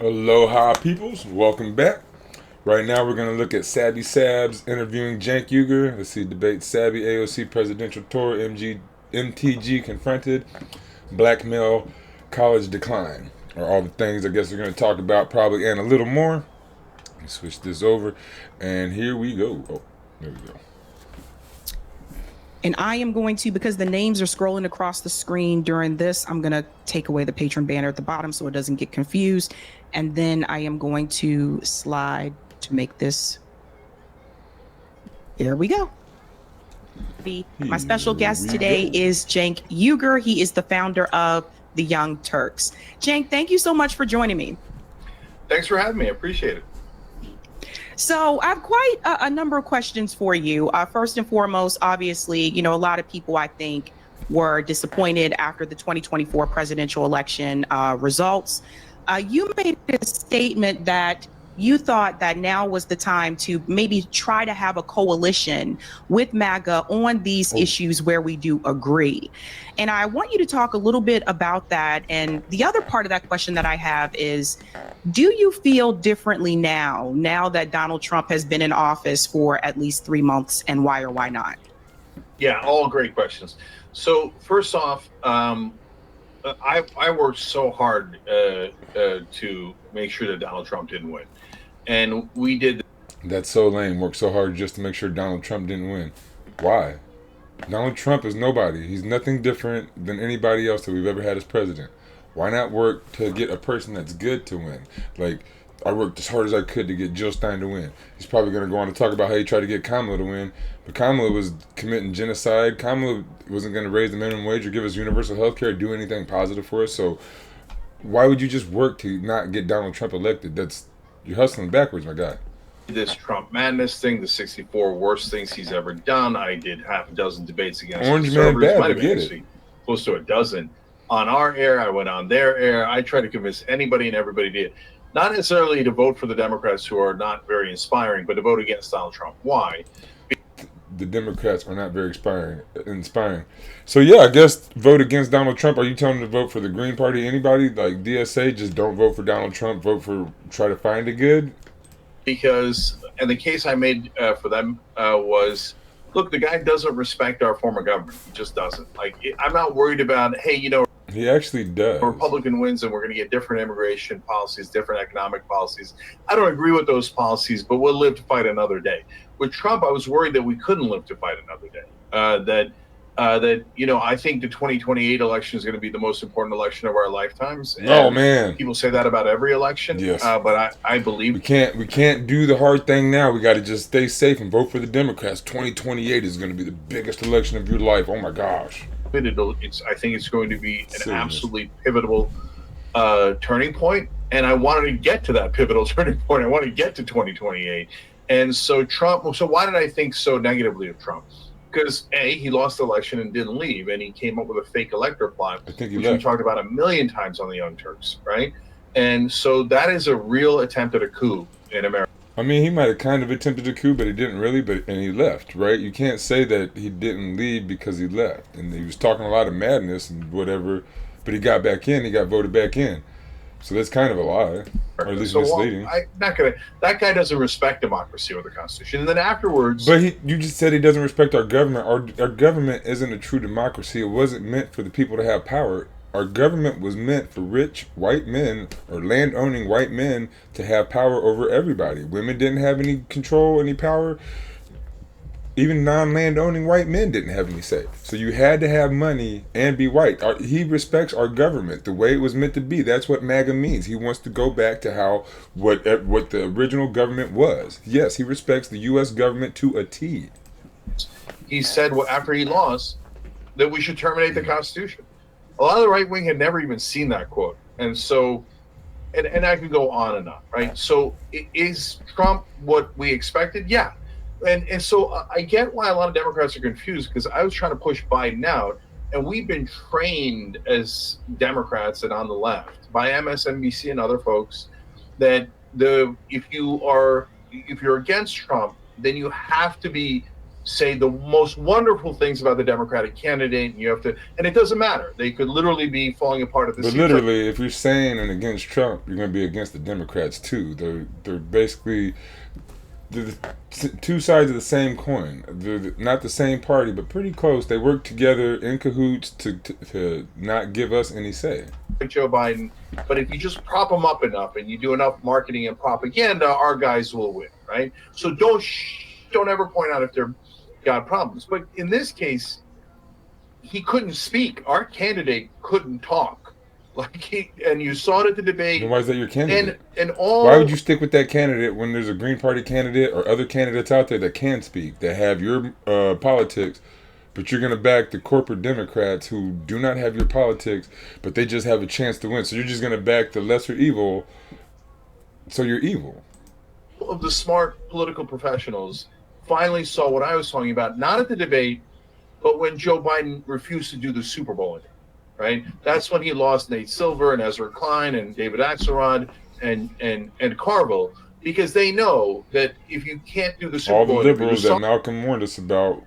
Aloha, peoples. Welcome back. Right now, we're going to look at Sabby Sabbs interviewing Cenk Uygur. Let's see, debate Sabby AOC presidential tour, MTG confronted, blackmail, college decline. Are all the things I guess we're going to talk about, probably, and a little more. Let's switch this over, and here we go. Oh, there we go. And I am going to, because the names are scrolling across the screen during this, I'm going to take away the patron banner at the bottom so it doesn't get confused. And then I am going to slide to make this. There we go. My special guest today is Cenk Uygur. He is the founder of the Young Turks. Cenk, thank you so much for joining me. Thanks for having me. I appreciate it. So I have quite a number of questions for you. First and foremost, obviously, a lot of people, I think, were disappointed after the 2024 presidential election results. You made a statement that you thought that now was the time to maybe try to have a coalition with MAGA on these issues where we do agree. And I want you to talk a little bit about that. And the other part of that question that I have is, do you feel differently now that Donald Trump has been in office for at least 3 months, and why or why not? Yeah, all great questions. So first off, I worked so hard to make sure that Donald Trump didn't win. And we did. That's so lame. Worked so hard just to make sure Donald Trump didn't win. Why? Donald Trump is nobody. He's nothing different than anybody else that we've ever had as president. Why not work to get a person that's good to win? Like, I worked as hard as I could to get Jill Stein to win. He's probably going to go on to talk about how he tried to get Kamala to win. But Kamala was committing genocide. Kamala wasn't going to raise the minimum wage or give us universal health care or do anything positive for us. So why would you just work to not get Donald Trump elected? You're hustling backwards, my guy. This Trump madness thing, the 64 worst things he's ever done. I did half a dozen debates against Orange Man bad, might have get been it. Close to a dozen. On our air, I went on their air. I tried to convince anybody and everybody did. Not necessarily to vote for the Democrats, who are not very inspiring, but to vote against Donald Trump. Why? The Democrats are not very inspiring. So yeah, I guess vote against Donald Trump. Are you telling them to vote for the Green Party? Anybody like DSA? Just don't vote for Donald Trump. Try to find it good. Because, and the case I made for them was, look, the guy doesn't respect our form of government. He just doesn't. I'm not worried about, hey, he actually does. A Republican wins and we're going to get different immigration policies, different economic policies. I don't agree with those policies, but we'll live to fight another day. With Trump, I was worried that we couldn't live to fight another day. I think the 2028 election is going to be the most important election of our lifetimes. Oh man, people say that about every election. Yes, but I believe we can't do the hard thing now. We got to just stay safe and vote for the Democrats. 2028 is going to be the biggest election of your life. Oh my gosh. I think it's going to be an absolutely pivotal turning point, and I wanted to get to that pivotal turning point. I want to get to 2028. And so Trump, so why did I think so negatively of Trump? Because he lost the election and didn't leave, and he came up with a fake elector plot, which we talked about a million times on the Young Turks, right? And so that is a real attempt at a coup in America. I mean, he might have kind of attempted a coup, but he didn't really, and he left, right? You can't say that he didn't leave because he left. And he was talking a lot of madness and whatever, but he got back in, he got voted back in. So that's kind of a lie, or at least misleading. That guy doesn't respect democracy or the Constitution. And then afterwards, but you just said he doesn't respect our government. Our government isn't a true democracy. It wasn't meant for the people to have power. Our government was meant for rich white men or land-owning white men to have power over everybody. Women didn't have any control, any power. Even non-land-owning white men didn't have any say. So you had to have money and be white. He respects our government the way it was meant to be. That's what MAGA means. He wants to go back to what the original government was. Yes, he respects the U.S. government to a T. He said after he lost that we should terminate the Constitution. A lot of the right wing had never even seen that quote. And so, and I could go on and on, right? So is Trump what we expected? Yeah. And so I get why a lot of Democrats are confused, because I was trying to push Biden out, and we've been trained as Democrats and on the left by MSNBC and other folks that if you're against Trump, then you have to be say the most wonderful things about the Democratic candidate, and you have to, and it doesn't matter. They could literally be falling apart at the But seams. literally, if you're saying and against Trump, you're going to be against the Democrats too. They're basically the two sides of the same coin. They're not the same party, but pretty close. They work together in cahoots to not give us any say. Like Joe Biden, but if you just prop them up enough and you do enough marketing and propaganda, our guys will win, right? So don't ever point out if they're got problems. But in this case, he couldn't speak. Our candidate couldn't talk. And you saw it at the debate. Then why is that your candidate? And all. Why would you stick with that candidate when there's a Green Party candidate or other candidates out there that can speak, that have your politics, but you're going to back the corporate Democrats who do not have your politics, but they just have a chance to win. So you're just going to back the lesser evil, so you're evil. Of the smart political professionals finally saw what I was talking about, not at the debate, but when Joe Biden refused to do the Super Bowl, right? That's when he lost Nate Silver and Ezra Klein and David Axelrod and Carville, because they know that if you can't do the Super Bowl, all the liberals that Malcolm warned us about.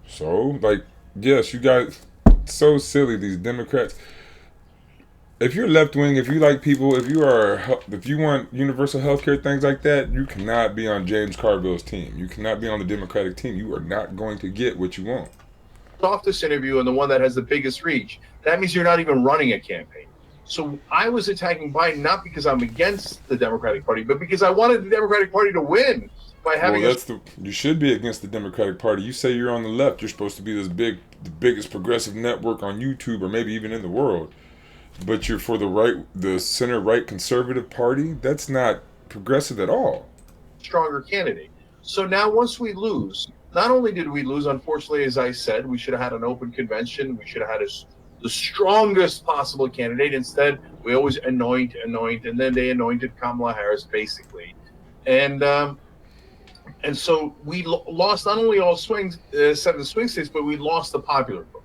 So, like, yes, you got so silly, these Democrats. If you're left wing, if you like people, if you want universal health care, things like that, you cannot be on James Carville's team. You cannot be on the Democratic team. You are not going to get what you want. Softest interview and the one that has the biggest reach. That means you're not even running a campaign. So I was attacking Biden not because I'm against the Democratic Party, but because I wanted the Democratic Party to win by having. Well, you should be against the Democratic Party. You say you're on the left. You're supposed to be the biggest progressive network on YouTube or maybe even in the world. But you're for the center-right conservative party. That's not progressive at all. Stronger candidate. So now once we lose, not only did we lose, unfortunately, as I said, we should have had an open convention. We should have had the strongest possible candidate. Instead, we always anoint, and then they anointed Kamala Harris, basically. And so we lost not only all 7 swing states, but we lost the popular vote.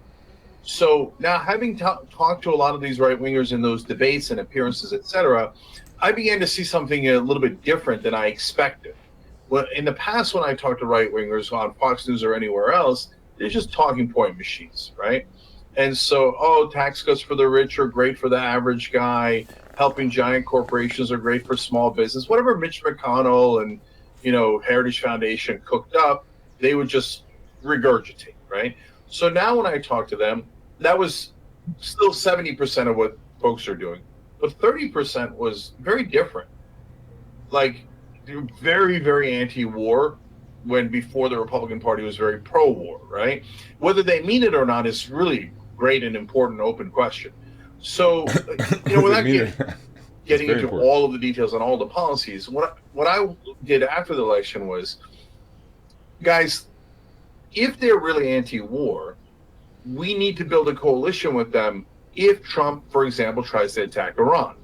So now, having talked to a lot of these right-wingers in those debates and appearances, etc., I began to see something a little bit different than I expected. Well, in the past, when I talked to right-wingers on Fox News or anywhere else, they're just talking point machines, right? And so, tax cuts for the rich are great for the average guy. Helping giant corporations are great for small business. Whatever Mitch McConnell and, Heritage Foundation cooked up, they would just regurgitate, right? So now when I talk to them, that was still 70% of what folks are doing. But 30% was very different. Like, they were very, very anti-war when before the Republican Party was very pro-war, right? Whether they mean it or not is really great and important open question. So, without getting into all of the details on all the policies, what I did after the election was, guys, if they're really anti-war, we need to build a coalition with them if Trump, for example, tries to attack Iran.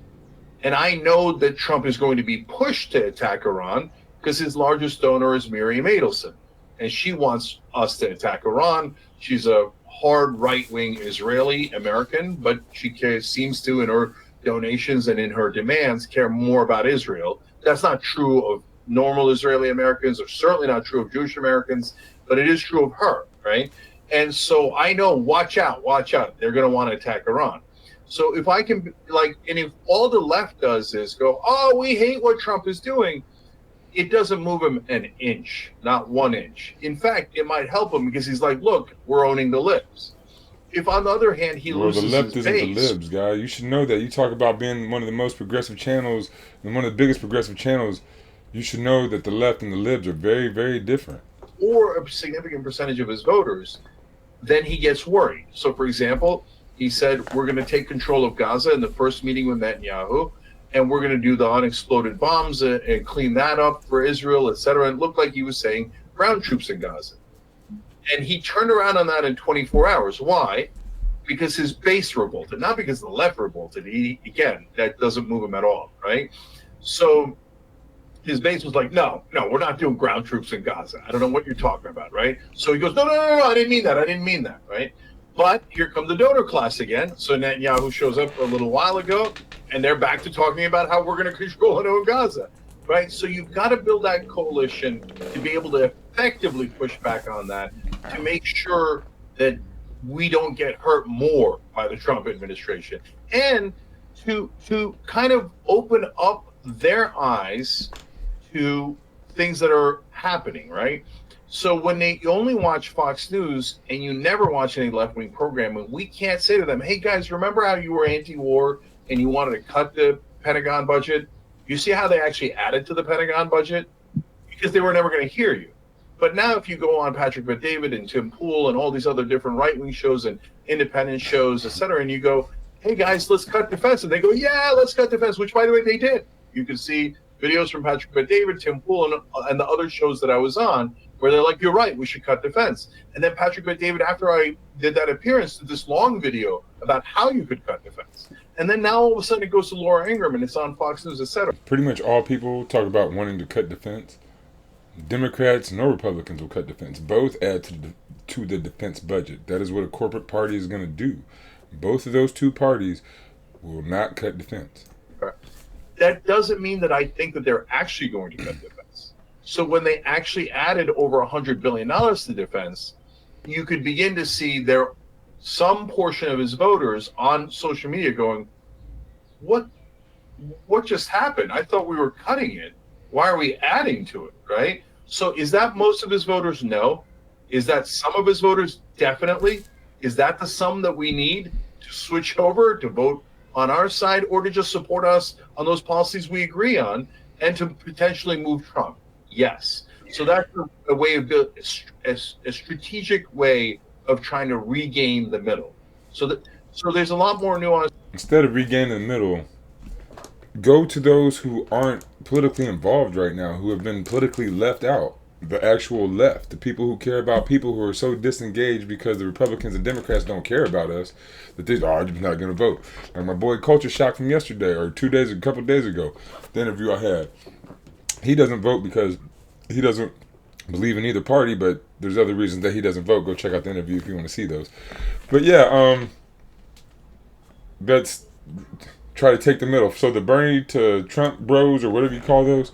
And I know that Trump is going to be pushed to attack Iran because his largest donor is Miriam Adelson. And she wants us to attack Iran. She's a hard right-wing Israeli American, but she seems to, in her donations and in her demands, care more about Israel. That's not true of normal Israeli Americans, or certainly not true of Jewish Americans, but it is true of her, right? And so I know, watch out, they're going to want to attack Iran. So if I can, and if all the left does is go, we hate what Trump is doing, it doesn't move him an inch, not 1 inch. In fact, it might help him because he's like, look, we're owning the libs. If on the other hand, he loses the left his isn't base, the libs, guy. You should know that. You talk about being one of the most progressive channels and one of the biggest progressive channels. You should know that the left and the libs are very, very different. Or a significant percentage of his voters, then he gets worried. So, for example, he said, we're going to take control of Gaza in the first meeting with Netanyahu, and we're going to do the unexploded bombs and clean that up for Israel, etc. And it looked like he was saying ground troops in Gaza. And he turned around on that in 24 hours. Why? Because his base revolted, not because the left revolted. Again, that doesn't move him at all, right? So his base was like, no, we're not doing ground troops in Gaza. I don't know what you're talking about, right? So he goes, no, I didn't mean that, right? But here comes the donor class again. So Netanyahu shows up a little while ago, and they're back to talking about how we're going to control and own Gaza, right? So you've got to build that coalition to be able to effectively push back on that. to make sure that we don't get hurt more by the Trump administration, and to kind of open up their eyes to things that are happening, right? So when you only watch Fox News and you never watch any left-wing programming, we can't say to them, hey guys, remember how you were anti-war and you wanted to cut the Pentagon budget? You see how they actually added to the Pentagon budget? Because they were never going to hear you. But now if you go on Patrick Bet-David and Tim Pool and all these other different right-wing shows and independent shows, et cetera, and you go, hey guys, let's cut defense. And they go, yeah, let's cut defense, which by the way, they did. You can see videos from Patrick Bet-David, Tim Pool, and the other shows that I was on where they're like, you're right, we should cut defense. And then Patrick Bet-David, after I did that appearance, did this long video about how you could cut defense. And then now all of a sudden it goes to Laura Ingraham and it's on Fox News, et cetera. Pretty much all people talk about wanting to cut defense. Democrats nor Republicans will cut defense. Both add to the defense budget. That is what a corporate party is going to do. Both of those two parties will not cut defense. That doesn't mean that I think that they're actually going to cut defense. So when they actually added over $100 billion to defense, you could begin to see some portion of his voters on social media going, what just happened? I thought we were cutting it. Why are we adding to it, right? So is that most of his voters? No. Is that some of his voters? Definitely. Is that the sum that we need to switch over to vote on our side, or to just support us on those policies we agree on and to potentially move Trump? Yes. So that's a way of a strategic way of trying to regain the middle. So there's a lot more nuance. Instead of regaining the middle, go to those who aren't politically involved right now, who have been politically left out. The actual left, the people who care about people who are so disengaged because the Republicans and Democrats don't care about us, that they're just not going to vote. Like my boy Culture Shock from yesterday, or a couple of days ago, the interview I had. He doesn't vote because he doesn't believe in either party, but there's other reasons that he doesn't vote. Go check out the interview if you want to see those. But yeah, that's try to take the middle. So the Bernie to Trump bros, or whatever you call those,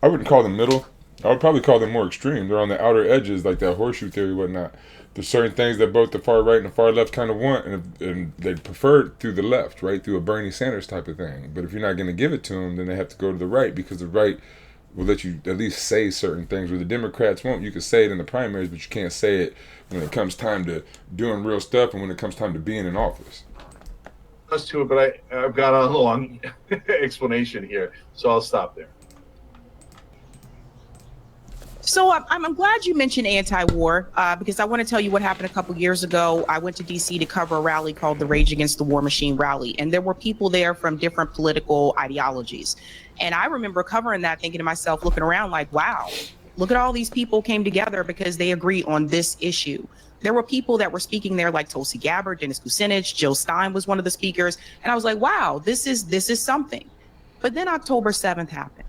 I wouldn't call them middle. I would probably call them more extreme. They're on the outer edges, like that horseshoe theory, whatnot. There's certain things that both the far right and the far left kind of want, and they prefer it through the left, right, through a Bernie Sanders type of thing. But if you're not going to give it to them, then they have to go to the right, because the right will let you at least say certain things. Where the Democrats won't. You can say it in the primaries, but you can't say it when it comes time to doing real stuff and when it comes time to being in office. Us to it, but I've got a long explanation here, so I'll stop there. So I'm glad you mentioned anti-war, because I want to tell you what happened a couple years ago. I went to D.C. to cover a rally called the Rage Against the War Machine rally, and there were people there from different political ideologies. And I remember covering that, thinking to myself, looking around like, wow, look at all these people came together because they agree on this issue. There were people that were speaking there like Tulsi Gabbard, Dennis Kucinich, Jill Stein was one of the speakers. And I was like, wow, this is something. But then October 7th happened.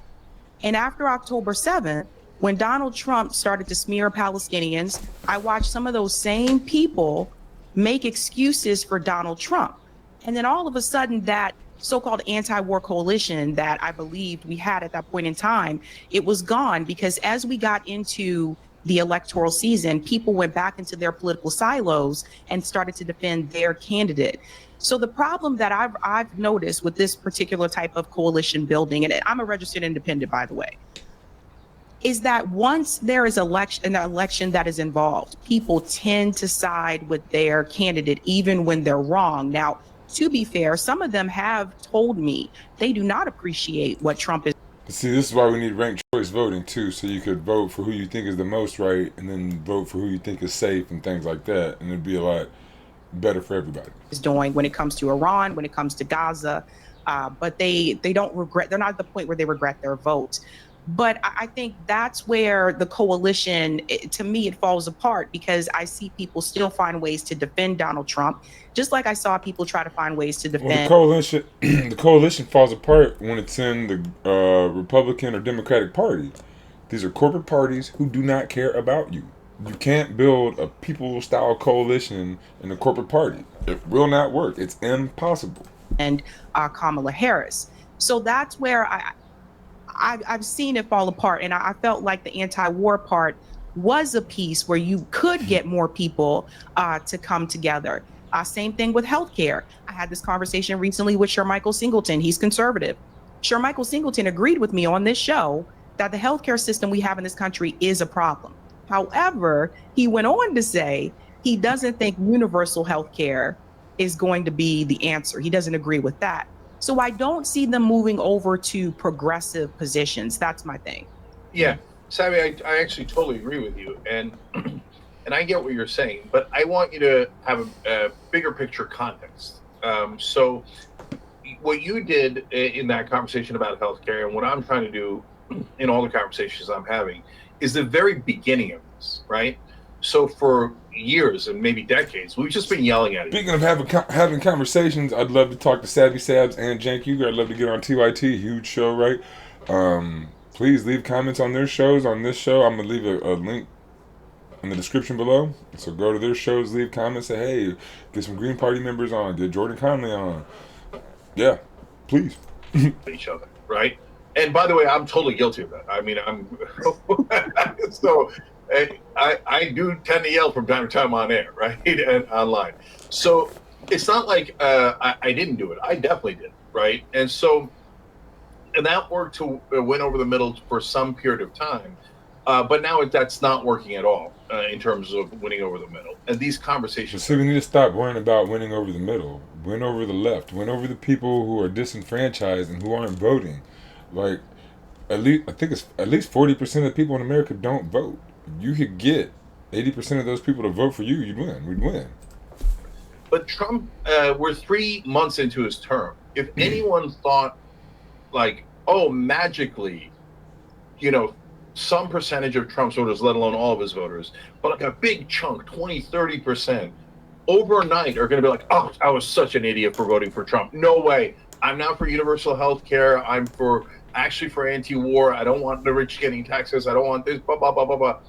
And after October 7th, when Donald Trump started to smear Palestinians, I watched some of those same people make excuses for Donald Trump. And then all of a sudden, that so-called anti-war coalition that I believed we had at that point in time, it was gone, because as we got into the electoral season, people went back into their political silos and started to defend their candidate. So the problem that I've noticed with this particular type of coalition building, and I'm a registered independent, by the way, is that once there is an election that is involved, people tend to side with their candidate, even when they're wrong. Now, to be fair, some of them have told me they do not appreciate what Trump is. See, this is why we need ranked choice voting too, so you could vote for who you think is the most right, and then vote for who you think is safe and things like that, and it'd be a lot better for everybody. Is doing when it comes to Iran, when it comes to Gaza, but they don't regret. They're not at the point where they regret their vote. But I think that's where the coalition, to me, it falls apart, because I see people still find ways to defend Donald Trump, just like I saw people try to find ways to defend. Well, the coalition falls apart when it's in the Republican or Democratic Party. These are corporate parties who do not care about you. You can't build a people-style coalition in a corporate party. It will not work. It's impossible. And Kamala Harris. So that's where I've seen it fall apart. And I felt like the anti-war part was a piece where you could get more people to come together. Same thing with healthcare. I had this conversation recently with Shermichael Singleton. He's conservative. Shermichael Singleton agreed with me on this show that the healthcare system we have in this country is a problem. However, he went on to say he doesn't think universal healthcare is going to be the answer. He doesn't agree with that. So I don't see them moving over to progressive positions. That's my thing. Yeah, Savvy, I actually totally agree with you, and and I get what you're saying, but I want you to have a bigger picture context. So, what you did in that conversation about healthcare, and what I'm trying to do in all the conversations I'm having, is the very beginning of this, right? So for years and maybe decades, we've just been yelling at it. Speaking of having conversations, I'd love to talk to Sabby Sabbs and Cenk Uygur. I'd love to get on TYT, huge show, right? Please leave comments on their shows. On this show, I'm gonna leave a link in the description below. So go to their shows, leave comments, say hey, get some Green Party members on, get Jordan Conley on. Yeah, please. Each other, right? And by the way, I'm totally guilty of that. I mean, I'm so I do tend to yell from time to time on air, right, and online. So it's not like I didn't do it. I definitely did, right? And so, and that worked to win over the middle for some period of time. But now that's not working at all in terms of winning over the middle. And these conversations. So we need to stop worrying about winning over the middle, win over the left, win over the people who are disenfranchised and who aren't voting. Like, I think it's at least 40% of the people in America don't vote. If you could get 80% of those people to vote for you, you'd win. We'd win. But Trump, we're 3 months into his term. If anyone thought, like, oh, magically, some percentage of Trump's voters, let alone all of his voters, but like a big chunk, 20, 30%, overnight are going to be like, oh, I was such an idiot for voting for Trump. No way. I'm not for universal health care. I'm actually for anti-war. I don't want the rich getting taxes. I don't want this, blah, blah, blah, blah, blah.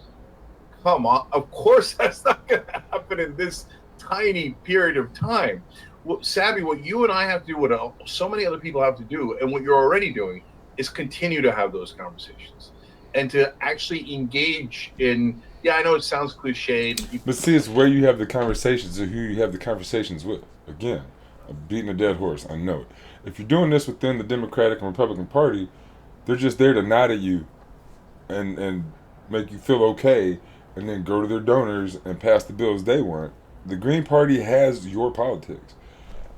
Come on. Of course that's not going to happen in this tiny period of time. Well, Sabby, what you and I have to do, what so many other people have to do, and what you're already doing, is continue to have those conversations and to actually engage in, I know it sounds cliched. But see, it's where you have the conversations and who you have the conversations with. Again, I'm beating a dead horse. I know it. If you're doing this within the Democratic and Republican Party, they're just there to nod at you and make you feel okay and then go to their donors and pass the bills they want. The Green Party has your politics.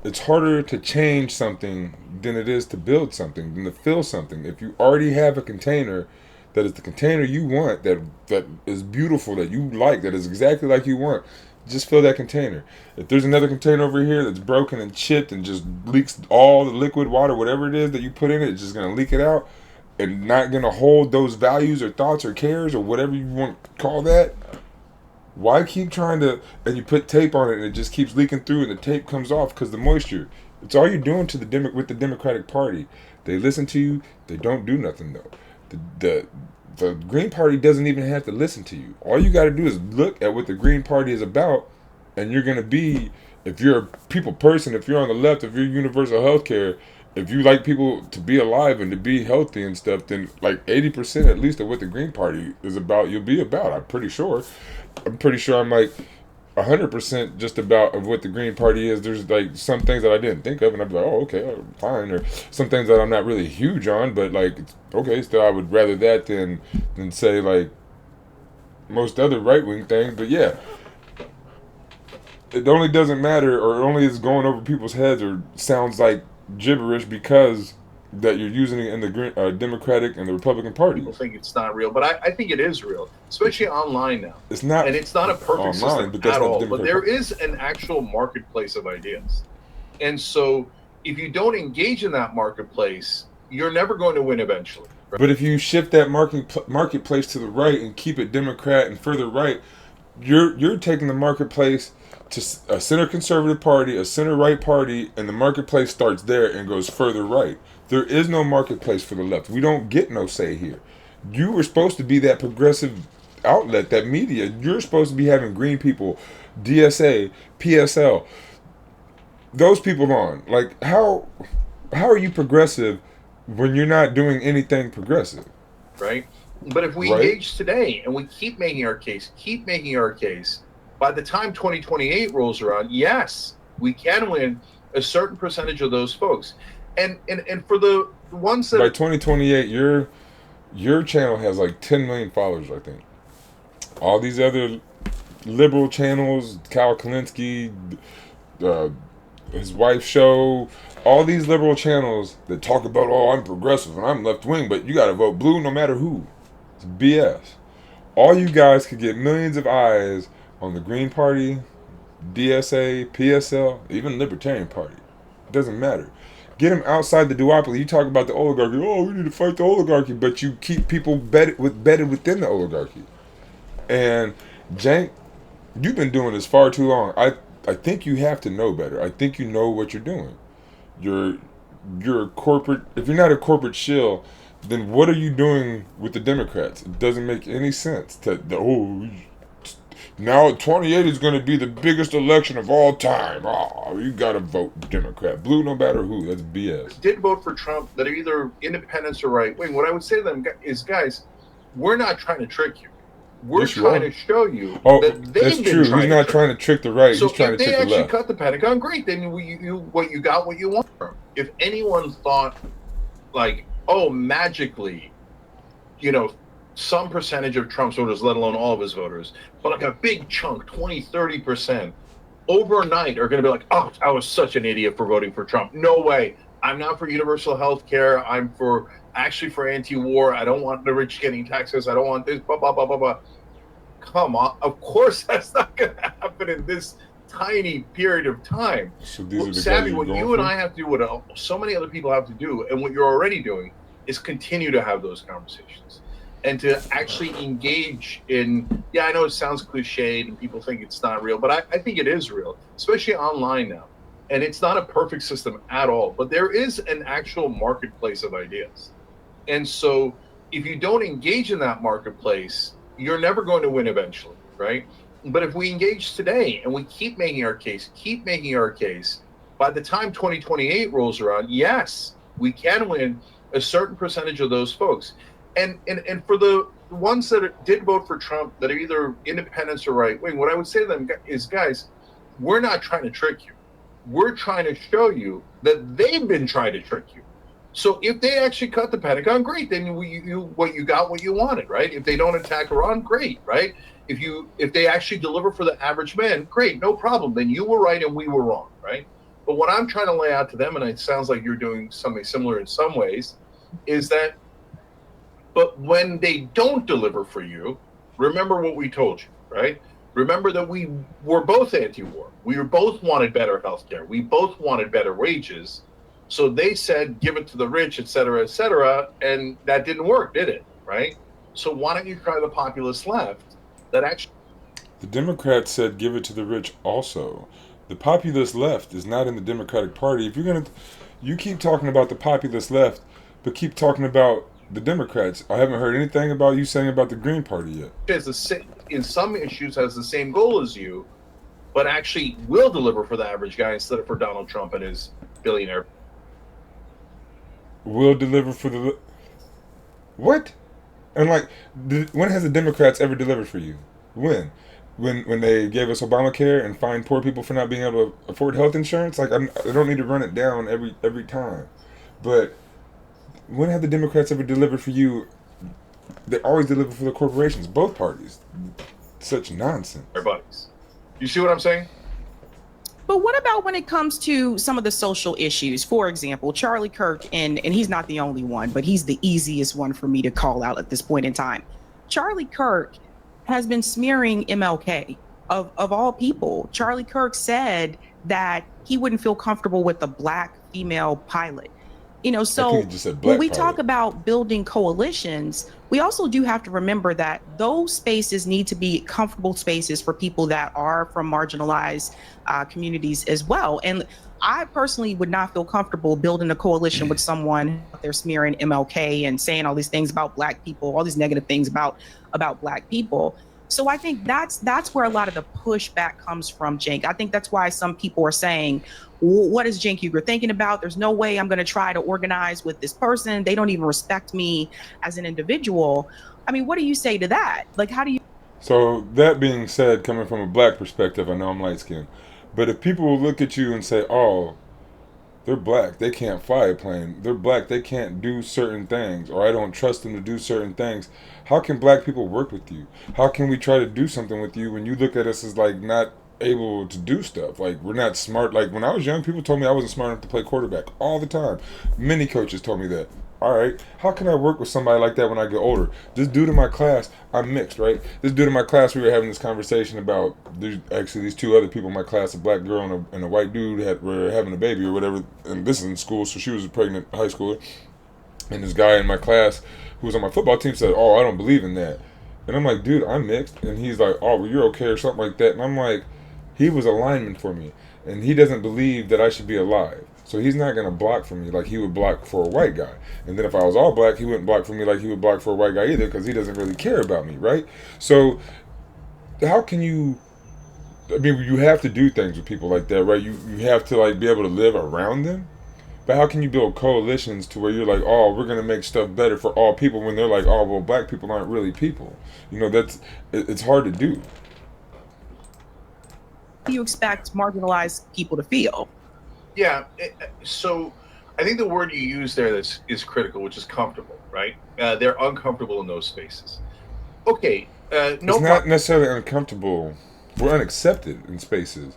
It's harder to change something than it is to build something, than to fill something. If you already have a container that is the container you want, that is beautiful, that you like, that is exactly like you want, just fill that container. If there's another container over here that's broken and chipped and just leaks all the liquid water, whatever it is that you put in it, it's just going to leak it out and not going to hold those values or thoughts or cares or whatever you want to call that. Why keep trying to, and you put tape on it and it just keeps leaking through and the tape comes off because the moisture. It's all you're doing to with the Democratic Party. They listen to you. They don't do nothing though. The Green Party doesn't even have to listen to you. All you got to do is look at what the Green Party is about, and you're going to be, if you're a people person, if you're on the left, if you're universal health care, if you like people to be alive and to be healthy and stuff, then like 80% at least of what the Green Party is about, you'll be about. I'm pretty sure I'm like 100% just about of what the Green Party is. There's like some things that I didn't think of and I'd be like, oh, okay, fine. Or some things that I'm not really huge on, but like, okay, still I would rather that than say like most other right-wing things. But yeah, it only doesn't matter or only is going over people's heads or sounds like gibberish because that you're using it in the Democratic and the Republican Party. People think it's not real, but I think it is real, especially online now. It's not, and it's not a perfect online, system but that's at not all. the But there is an actual marketplace of ideas, and so if you don't engage in that marketplace, you're never going to win eventually. Right? But if you shift that marketplace to the right and keep it Democrat and further right, you're taking the marketplace to a center conservative party, a center right party, and the marketplace starts there and goes further right. There is no marketplace for the left. We don't get no say here. You were supposed to be that progressive outlet, that media. You're supposed to be having green people, DSA, PSL, those people on. Like, how are you progressive when you're not doing anything progressive? Right? But if we Right. engage today and we keep making our case, by the time 2028 rolls around, yes, we can win a certain percentage of those folks. And for the ones that By are 2028, your channel has like 10 million followers, I think. All these other liberal channels, Kyle Kalinske, uh, his wife's show, all these liberal channels that talk about, oh, I'm progressive and I'm left wing, but you gotta vote blue no matter who. It's BS. All you guys could get millions of eyes on the Green Party, DSA, PSL, even Libertarian Party. It doesn't matter. Get them outside the duopoly. You talk about the oligarchy. Oh, we need to fight the oligarchy, but you keep people bedded within the oligarchy. And Cenk, you've been doing this far too long. I think you have to know better. I think you know what you're doing. You're a corporate. If you're not a corporate shill, then what are you doing with the Democrats? It doesn't make any sense. Now 28 is going to be the biggest election of all time. Oh, you got to vote Democrat, blue no matter who. That's BS. did vote for Trump that are either independents or right wing, what I would say to them is, guys, we're not trying to trick you. We're Yes, you trying are. to show you Oh, that they've that's been true. He's trying not to trying to trick the right. So He's trying if to they trick the actually left. cut the Pentagon, great. Then you got what you want. If anyone thought, like, oh, magically, some percentage of Trump's voters, let alone all of his voters, but like a big chunk, 20-30%, overnight are going to be like, oh, I was such an idiot for voting for Trump. No way. I'm not for universal health care. I'm actually for anti-war. I don't want the rich getting taxes. I don't want this, blah, blah, blah, blah, blah. Come on. Of course that's not going to happen in this tiny period of time. So these are the Savvy, guys what you're you going and for? I have to do, what so many other people have to do, and what you're already doing, is continue to have those conversations and to actually engage in, yeah, I know it sounds cliched and people think it's not real, but I think it is real, especially online now. And it's not a perfect system at all, but there is an actual marketplace of ideas. And so if you don't engage in that marketplace, you're never going to win eventually, right? But if we engage today and we keep making our case, by the time 2028 rolls around, yes, we can win a certain percentage of those folks. And for the ones that did vote for Trump that are either independents or right wing, what I would say to them is, guys, we're not trying to trick you. We're trying to show you that they've been trying to trick you. So if they actually cut the Pentagon, great. Then you got what you wanted, right? If they don't attack Iran, great, right? If they actually deliver for the average man, great, no problem. Then you were right and we were wrong, right? But what I'm trying to lay out to them, and it sounds like you're doing something similar in some ways, is that, but when they don't deliver for you, remember what we told you, right? Remember that we were both anti-war. We both wanted better health care. We both wanted better wages. So they said, give it to the rich, et cetera, and that didn't work, did it? Right? So why don't you try the populist left that actually... The Democrats said give it to the rich also. The populist left is not in the Democratic Party. If you're going to... You keep talking about the populist left, but keep talking about the Democrats. I haven't heard anything about you saying about the Green Party yet. in some issues has the same goal as you, but actually will deliver for the average guy instead of for Donald Trump and his billionaire. Will deliver for the... What? And like, when has the Democrats ever delivered for you? When? When they gave us Obamacare and fined poor people for not being able to afford health insurance? Like, I don't need to run it down every time. But when have the Democrats ever delivered for you? They always deliver for the corporations, both parties. Such nonsense. Their buddies. You see what I'm saying? But what about when it comes to some of the social issues? For example, Charlie Kirk, and he's not the only one, but he's the easiest one for me to call out at this point in time. Charlie Kirk has been smearing MLK of all people. Charlie Kirk said that he wouldn't feel comfortable with a black female pilot. So when we talk about building coalitions, we also do have to remember that those spaces need to be comfortable spaces for people that are from marginalized communities as well. And I personally would not feel comfortable building a coalition with someone out there smearing MLK and saying all these things about black people, all these negative things about black people. So I think that's where a lot of the pushback comes from, Cenk. I think that's why some people are saying, what is Cenk Uygur thinking about? There's no way I'm going to try to organize with this person. They don't even respect me as an individual. I mean, what do you say to that? Like, how do you? So that being said, coming from a black perspective, I know I'm light skinned, but if people will look at you and say, "Oh, they're black, they can't fly a plane. They're black, they can't do certain things," or "I don't trust them to do certain things," how can black people work with you? How can we try to do something with you when you look at us as like not able to do stuff? Like we're not smart. Like when I was young, people told me I wasn't smart enough to play quarterback all the time. Many coaches told me that. All right, how can I work with somebody like that when I get older? This dude in my class, I'm mixed, right? This dude in my class, we were having this conversation about, there's actually these two other people in my class, a black girl and a white dude were having a baby or whatever, and this is in school, so she was a pregnant high schooler, and this guy in my class who was on my football team said, "Oh, I don't believe in that." And I'm like, "Dude, I'm mixed," and he's like, "Oh, well, you're okay," or something like that, and I'm like, he was a lineman for me, and he doesn't believe that I should be alive. So he's not gonna block for me like he would block for a white guy. And then if I was all black, he wouldn't block for me like he would block for a white guy either, because he doesn't really care about me, right? So how can you? I mean, you have to do things with people like that, right? You have to like be able to live around them. But how can you build coalitions to where you're like, "Oh, we're gonna make stuff better for all people," when they're like, "Oh, well, black people aren't really people." You know, it's hard to do. Do you expect marginalized people to feel? Yeah. So I think the word you use there is critical, which is comfortable, right? They're uncomfortable in those spaces. Okay. No It's not necessarily uncomfortable. We're unaccepted in spaces.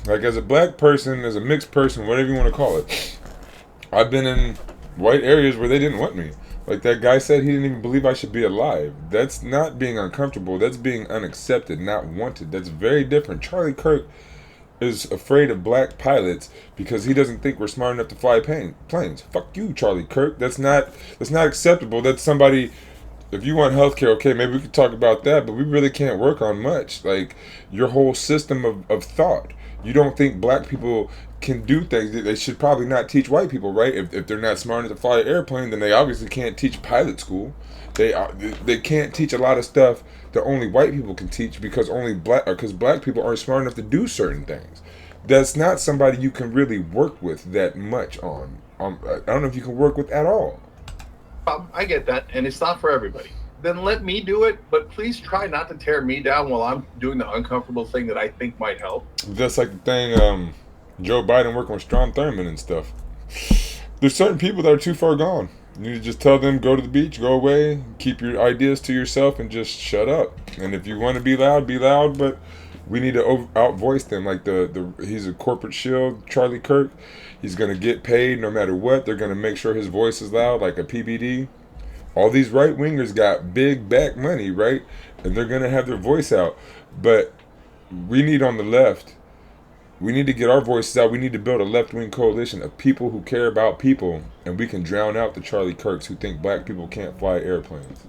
Like as a black person, as a mixed person, whatever you want to call it, I've been in white areas where they didn't want me. Like that guy said, he didn't even believe I should be alive. That's not being uncomfortable. That's being unaccepted, not wanted. That's very different. Charlie Kirk is afraid of black pilots because he doesn't think we're smart enough to fly planes. Fuck you, Charlie Kirk. That's not acceptable. That's somebody. If you want healthcare, okay, maybe we could talk about that, but we really can't work on much. Like your whole system of thought. You don't think black people can do things. They should probably not teach white people, right? If they're not smart enough to fly an airplane, then they obviously can't teach pilot school. They can't teach a lot of stuff that only white people can teach because black people aren't smart enough to do certain things. That's not somebody you can really work with that much on. I don't know if you can work with at all. I get that, and it's not for everybody. Then let me do it, but please try not to tear me down while I'm doing the uncomfortable thing that I think might help. That's like the thing, Joe Biden working with Strom Thurmond and stuff. There's certain people that are too far gone. You need to just tell them, go to the beach, go away, keep your ideas to yourself, and just shut up. And if you want to be loud, but we need to outvoice them. Like he's a corporate shield, Charlie Kirk. He's going to get paid no matter what. They're going to make sure his voice is loud, like a PBD. All these right-wingers got big back money, right? And they're going to have their voice out. But we need on the left, we need to get our voices out. We need to build a left-wing coalition of people who care about people, and we can drown out the Charlie Kirks who think black people can't fly airplanes.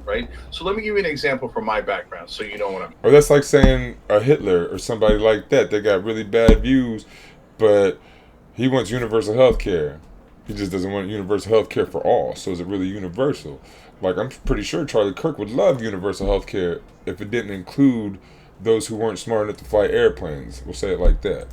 Right? So let me give you an example from my background so you know what I'm... Or that's like saying a Hitler or somebody like that. They got really bad views, but he wants universal health care. He just doesn't want universal health care for all. So is it really universal? Like, I'm pretty sure Charlie Kirk would love universal health care if it didn't include those who weren't smart enough to fly airplanes. We'll say it like that.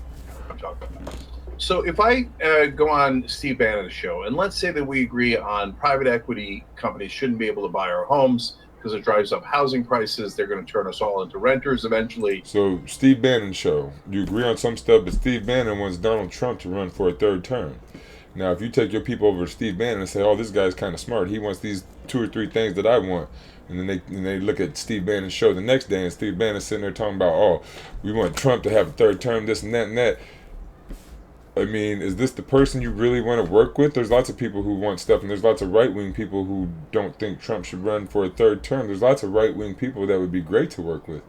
I'm talking about that. So if I go on Steve Bannon's show, and let's say that we agree on private equity companies shouldn't be able to buy our homes because it drives up housing prices. They're going to turn us all into renters eventually. So Steve Bannon's show, you agree on some stuff, but Steve Bannon wants Donald Trump to run for a third term. Now, if you take your people over to Steve Bannon and say, "Oh, this guy's kind of smart. He wants these 2 or 3 things that I want," and then they look at Steve Bannon's show the next day, and Steve Bannon's sitting there talking about, "Oh, we want Trump to have a third term, this and that and that." I mean, is this the person you really want to work with? There's lots of people who want stuff, and there's lots of right-wing people who don't think Trump should run for a third term. There's lots of right-wing people that would be great to work with.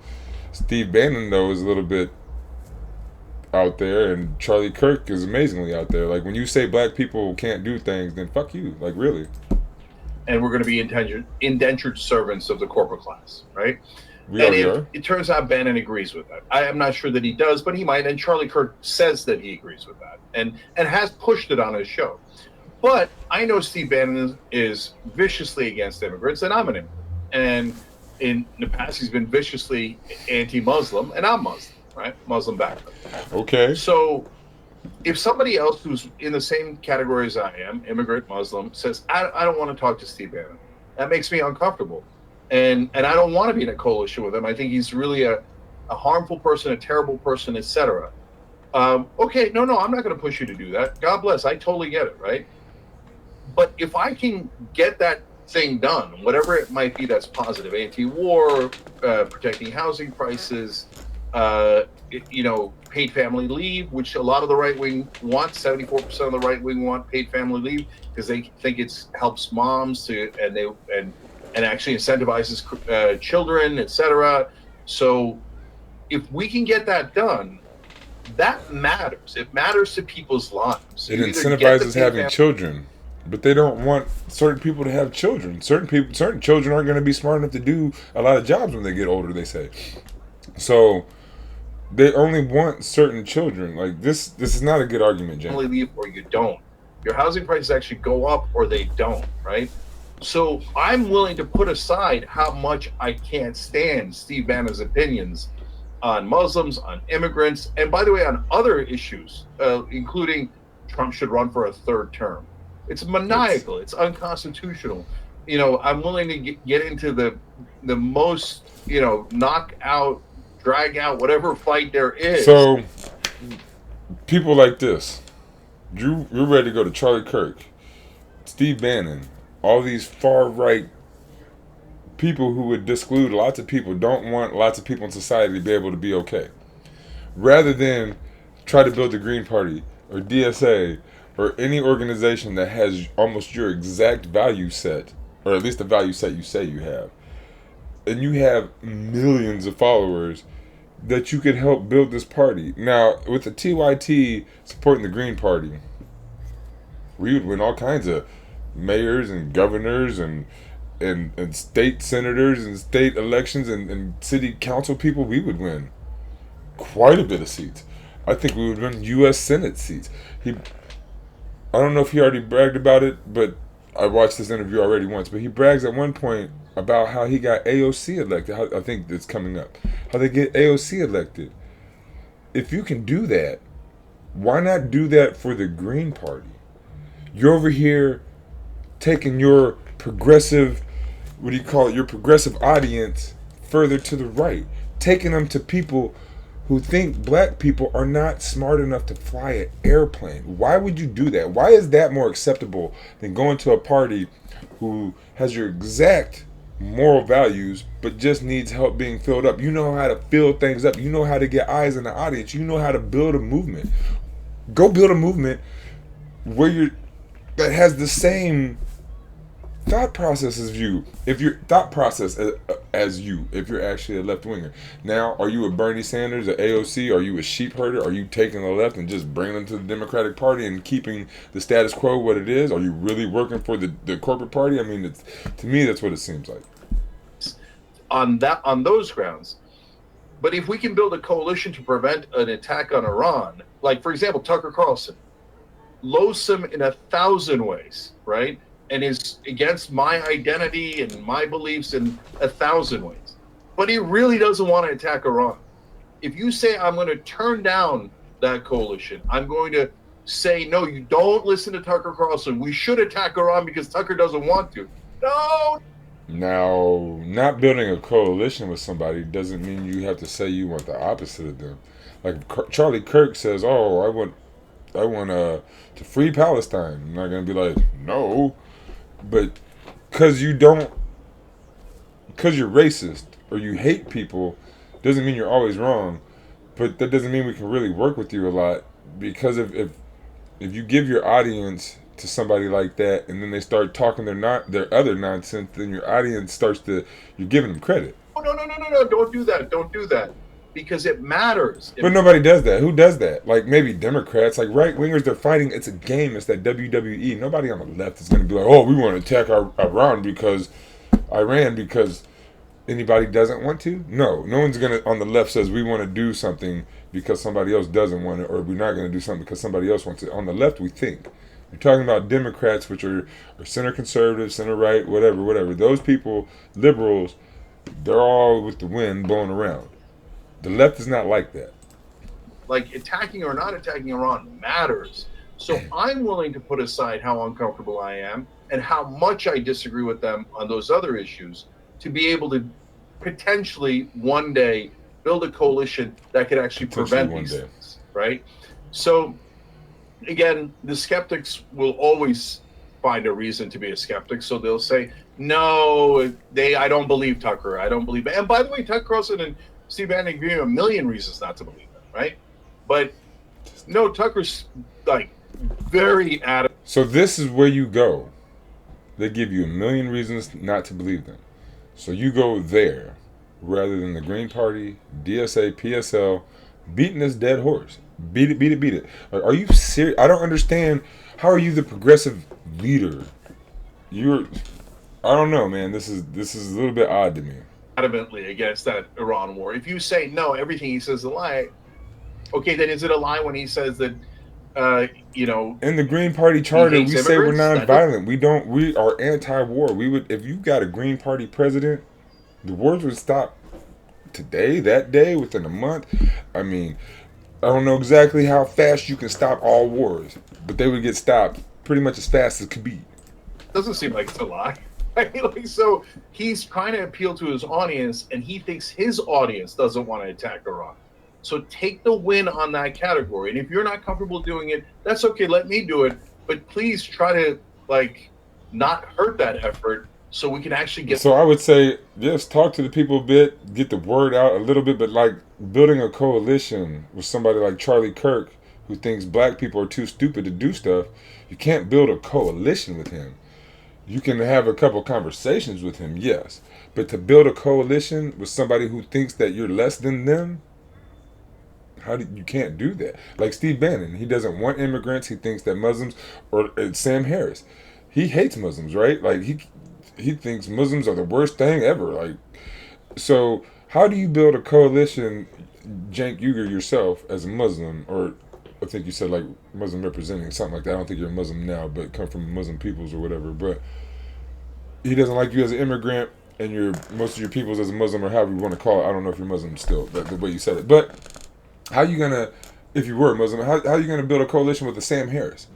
Steve Bannon, though, is a little bit out there, and Charlie Kirk is amazingly out there. Like, when you say black people can't do things, then fuck you. Like, really. And we're going to be indentured servants of the corporate class, right? We already are. It turns out Bannon agrees with that. I am not sure that he does, but he might. And Charlie Kirk says that he agrees with that, and has pushed it on his show. But I know Steve Bannon is viciously against immigrants, and I'm an immigrant. And in the past, he's been viciously anti-Muslim, and I'm Muslim, right? Muslim background. Okay. So if somebody else who's in the same category as I am, immigrant Muslim, says, I don't want to talk to Steve Bannon, that makes me uncomfortable. And I don't want to be in a coalition with him. I think he's really a harmful person, a terrible person, etc. Okay, no, I'm not going to push you to do that. God bless. I totally get it, right? But if I can get that thing done, whatever it might be that's positive, anti-war, protecting housing prices, paid family leave, which a lot of the right wing want, 74% of the right wing want paid family leave because they think it helps moms and actually incentivizes children, etc. So if we can get that done, that matters. It matters to people's lives. It incentivizes having children, but they don't want certain people to have children. Certain children aren't going to be smart enough to do a lot of jobs when they get older, they say. So they only want certain children. Like this is not a good argument, James. Family leave or you don't. Your housing prices actually go up or they don't, right? So I'm willing to put aside how much I can't stand Steve Bannon's opinions on Muslims, on immigrants, and by the way, on other issues, including Trump should run for a third term. It's maniacal. It's unconstitutional. I'm willing to get into the most, knock out, drag out, whatever fight there is. So people like this, you're ready to go to Charlie Kirk, Steve Bannon, all these far right people who would exclude lots of people, don't want lots of people in society to be able to be okay. Rather than try to build the Green Party or DSA or any organization that has almost your exact value set, or at least the value set you say you have, and you have millions of followers that you could help build this party. Now, with the TYT supporting the Green Party, we would win all kinds of mayors and governors and state senators and state elections and city council people. We would win quite a bit of seats. I think we would win U.S. Senate seats. I don't know if he already bragged about it, but I watched this interview already once. But he brags at one point about how he got AOC elected. I think it's coming up. How they get AOC elected. If you can do that, why not do that for the Green Party? You're over here taking your progressive, your progressive audience further to the right, taking them to people who think black people are not smart enough to fly an airplane. Why would you do that? Why is that more acceptable than going to a party who has your exact moral values but just needs help being filled up? You know how to fill things up. You know how to get eyes in the audience. You know how to build a movement. Go build a movement that has the same thought process as you. If you're actually a left winger. Now, are you a Bernie Sanders, a AOC? Are you a sheep herder? Are you taking the left and just bringing them to the Democratic Party and keeping the status quo what it is? Are you really working for the corporate party? I mean, to me, that's what it seems like. On those grounds. But if we can build a coalition to prevent an attack on Iran, like, for example, Tucker Carlson, loathsome in 1,000 ways, right? And is against my identity and my beliefs in 1,000 ways. But he really doesn't want to attack Iran. If you say, I'm going to turn down that coalition, I'm going to say, no, you don't listen to Tucker Carlson. We should attack Iran because Tucker doesn't want to. No. Now, not building a coalition with somebody doesn't mean you have to say you want the opposite of them. Like Charlie Kirk says, oh, I want to free Palestine. I'm not going to be like, no. But because you're racist or you hate people doesn't mean you're always wrong. But that doesn't mean we can really work with you a lot, because if you give your audience to somebody like that and then they start talking their other nonsense, then your audience you're giving them credit. No, don't do that. Because it matters. But nobody does that. Who does that? Like maybe Democrats, like right wingers, they're fighting. It's a game. It's that WWE. Nobody on the left is going to be like, oh, we want to attack Iran because anybody doesn't want to. No one's going to on the left says we want to do something because somebody else doesn't want it, or we're not going to do something because somebody else wants it. On the left, we think. You're talking about Democrats, which are center conservative, center right, whatever. Those people, liberals, They're all with the wind blowing around. The left is not like that. Like attacking or not attacking Iran matters. So I'm willing to put aside how uncomfortable I am and how much I disagree with them on those other issues to be able to potentially one day build a coalition that could actually prevent these things, right? So again, the skeptics will always find a reason to be a skeptic. So they'll say, no, I don't believe Tucker. I don't believe it. And by the way, Tucker Carlson and Steve Bannon give you a million reasons not to believe them, right? But no, Tucker's like very adamant. So this is where you go. They give you a million reasons not to believe them. So you go there rather than the Green Party, DSA, PSL, beating this dead horse. Beat it, beat it, beat it. Like, are you serious? I don't understand. How are you the progressive leader? I don't know, man. This is a little bit odd to me. Adamantly against that Iran war. If you say no, everything he says is a lie. Okay, then is it a lie when he says that? In the Green Party charter, we say we're nonviolent. We are anti-war. We would, if you got a Green Party president, the wars would stop today, that day, within a month. I mean, I don't know exactly how fast you can stop all wars, but they would get stopped pretty much as fast as could be. Doesn't seem like it's a lie. So he's trying to appeal to his audience, and he thinks his audience doesn't want to attack Iran. So take the win on that category. And if you're not comfortable doing it, that's okay. Let me do it. But please try to not hurt that effort so we can actually get. So I would say, yes, talk to the people a bit, get the word out a little bit, but building a coalition with somebody like Charlie Kirk, who thinks black people are too stupid to do stuff, you can't build a coalition with him. You can have a couple conversations with him, yes. But to build a coalition with somebody who thinks that you're less than them, you can't do that. Like Steve Bannon, he doesn't want immigrants. He thinks that Muslims, or Sam Harris, he hates Muslims, right? Like he thinks Muslims are the worst thing ever. So how do you build a coalition, Cenk Uygur yourself as a Muslim, or I think you said Muslim representing, something like that. I don't think you're a Muslim now, but come from Muslim peoples or whatever. But he doesn't like you as an immigrant, and most of your peoples as a Muslim, or however you want to call it. I don't know if you're Muslim still, but the way you said it. But how you gonna, if you were a Muslim, how are you gonna build a coalition with a Sam Harris?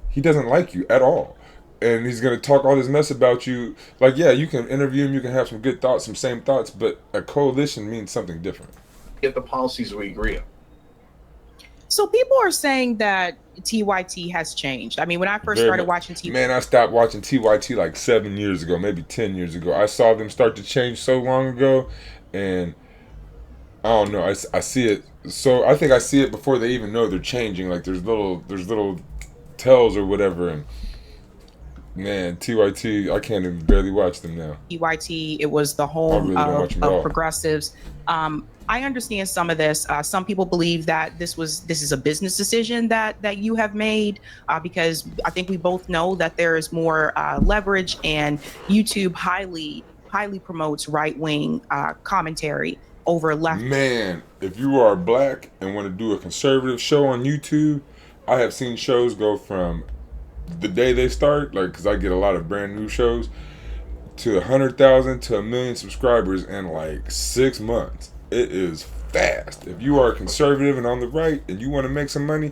He doesn't like you at all, and he's gonna talk all this mess about you. Yeah, you can interview him, you can have some good thoughts, some same thoughts, but a coalition means something different. Get the policies we agree on. So people are saying that TYT has changed. I mean, when I first started watching TYT, man, I stopped watching TYT 7 years ago, maybe 10 years ago. I saw them start to change so long ago, and I don't know. I see it. So I think I see it before they even know they're changing. There's little tells or whatever, and man, TYT, I can't even barely watch them now. TYT, it was the home of progressives. I understand some of this. Some people believe that this is a business decision that you have made, because I think we both know that there is more leverage, and YouTube highly promotes right-wing commentary over left. Man, if you are black and want to do a conservative show on YouTube, I have seen shows go from the day they start, because I get a lot of brand new shows, to 100,000 to 1 million subscribers in 6 months. It is fast. If you are a conservative and on the right and you want to make some money,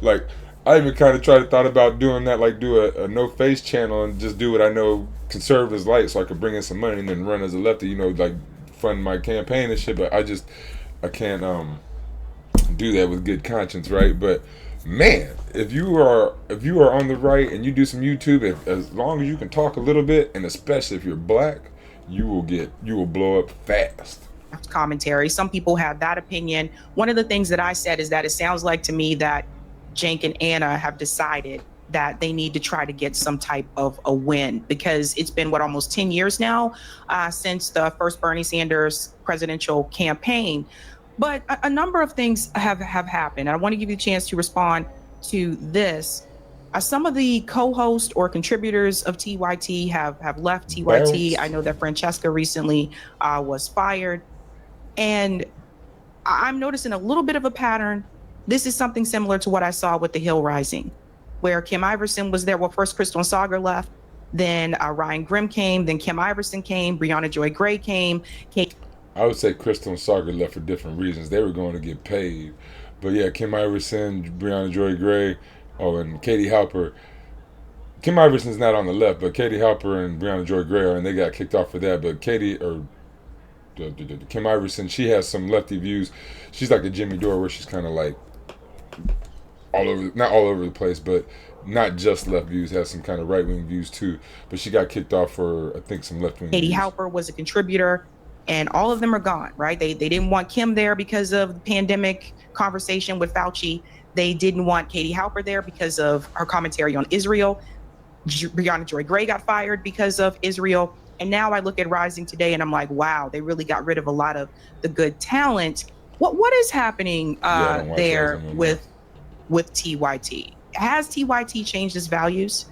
I even kind of thought about doing that, do a no face channel and just do what I know conservatives like, so I could bring in some money and then run as a lefty, fund my campaign and shit. But I can't do that with good conscience, right? But man, if you are on the right and you do some YouTube, as long as you can talk a little bit, and especially if you're black, you will blow up fast. Commentary. Some people have that opinion. One of the things that I said is that it sounds like to me that Cenk and Anna have decided that they need to try to get some type of a win, because it's been almost 10 years now since the first Bernie Sanders presidential campaign. But a number of things have happened. I want to give you a chance to respond to this. Some of the co-hosts or contributors of TYT have left TYT. I know that Francesca recently was fired. And I'm noticing a little bit of a pattern. This is something similar to what I saw with the Hill Rising, where Kim Iverson was there. Well, first Crystal and Sagar left, Then Ryan Grimm came. Then Kim Iverson came. Breonna Joy Gray came. I would say Crystal and Saga left for different reasons. They were going to get paid. But yeah, Kim Iverson, Breonna Joy Gray, and Katie Halper. Kim Iverson's not on the left, but Katie Halper and Breonna Joy Gray are, and they got kicked off for that. But Kim Iverson, she has some lefty views. She's like a Jimmy Dore, where she's kind of like not all over the place, but not just left views, has some kind of right wing views too. But she got kicked off for, I think, some left wing. Katie Halper was a contributor, and all of them are gone, right? They didn't want Kim there because of the pandemic conversation with Fauci. They didn't want Katie Halper there because of her commentary on Israel. Breonna Joy Gray got fired because of Israel. And now I look at Rising Today and I'm like, wow, they really got rid of a lot of the good talent. What is happening there with TYT? Has TYT changed its values?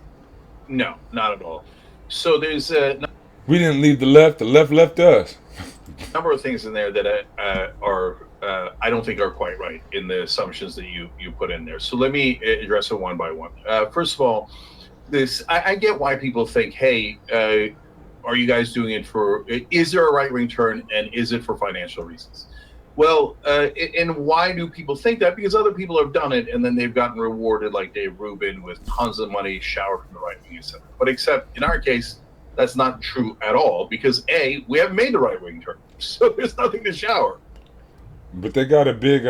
No, not at all. So there's we didn't leave the left left us. A number of things in there that are I don't think are quite right in the assumptions that you put in there. So let me address it one by one. First of all, I get why people think, hey, are you guys doing it for, is there a right-wing turn, and is it for financial reasons? Well, and why do people think that? Because other people have done it, and then they've gotten rewarded, like Dave Rubin, with tons of money showered from the right wing, etc. But except in our case, that's not true at all, because A, we haven't made the right-wing turn, so there's nothing to shower. But they got a big,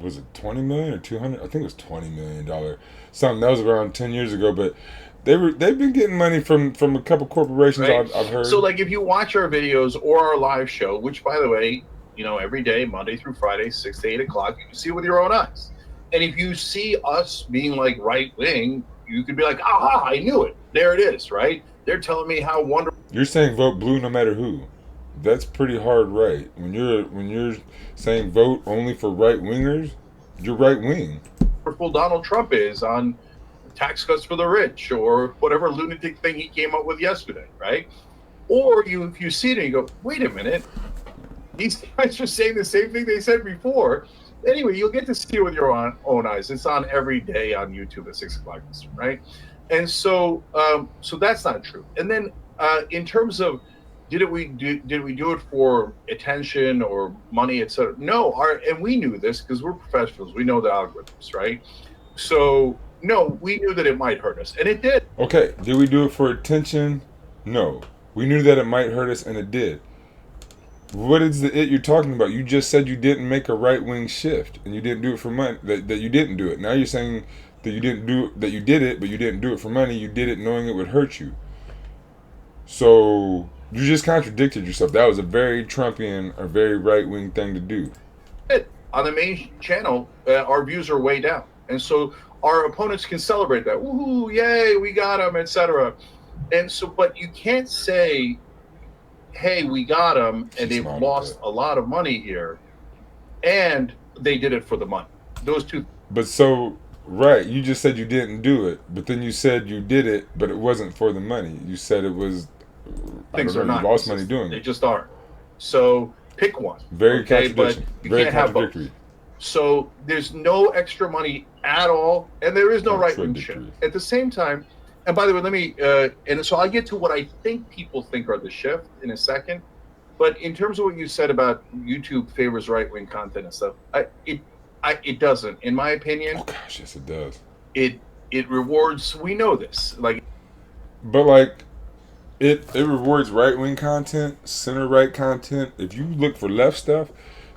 was it 20 million or 200? I think it was $20 million. Something that was around 10 years ago, but they've been getting money from a couple corporations, right? I've heard. So like if you watch our videos or our live show, which by the way, every day, Monday through Friday, 6 to 8 o'clock, you can see it with your own eyes. And if you see us being like right wing, you could be like, aha, I knew it. There it is, right? They're telling me how wonderful. You're saying vote blue no matter who. That's pretty hard, right? When you're saying vote only for right wingers, you're right wing. Wonderful Donald Trump is on tax cuts for the rich or whatever lunatic thing he came up with yesterday, right? Or if you see it and you go, wait a minute, these guys are saying the same thing they said before. Anyway, you'll get to see it with your own eyes. It's on every day on YouTube at 6 o'clock, right? And so that's not true. And then in terms of did we do it for attention or money, etc.? No, and we knew this because we're professionals. We know the algorithms, right? So no, we knew that it might hurt us, and it did. Okay, did we do it for attention? No, we knew that it might hurt us, and it did. What is the it you're talking about? You just said you didn't make a right wing shift, and you didn't do it for money. That you didn't do it. Now you're saying that you didn't do that. You did it, but you didn't do it for money. You did it knowing it would hurt you. So you just contradicted yourself. That was a very Trumpian or very right wing thing to do. On the main channel, our views are way down, and so our opponents can celebrate that. Woohoo! Yay! We got them, etc. And so, but you can't say, hey, we got them, and they've lost a lot of money here, and they did it for the money. Those two. But so, right, you just said you didn't do it, but then you said you did it, but it wasn't for the money. You said it was, things are not. You lost money doing it. They just aren't. So pick one. Very contradictory. Very contradictory. So there's no extra money at all, and there is no right-wing shift. At the same time, and by the way, let me, and so I'll get to what I think people think are the shift in a second, but in terms of what you said about YouTube favors right-wing content and stuff, it doesn't, in my opinion. Oh gosh, yes it does. It rewards, we know this, like. But like, it rewards right-wing content, center-right content. If you look for left stuff,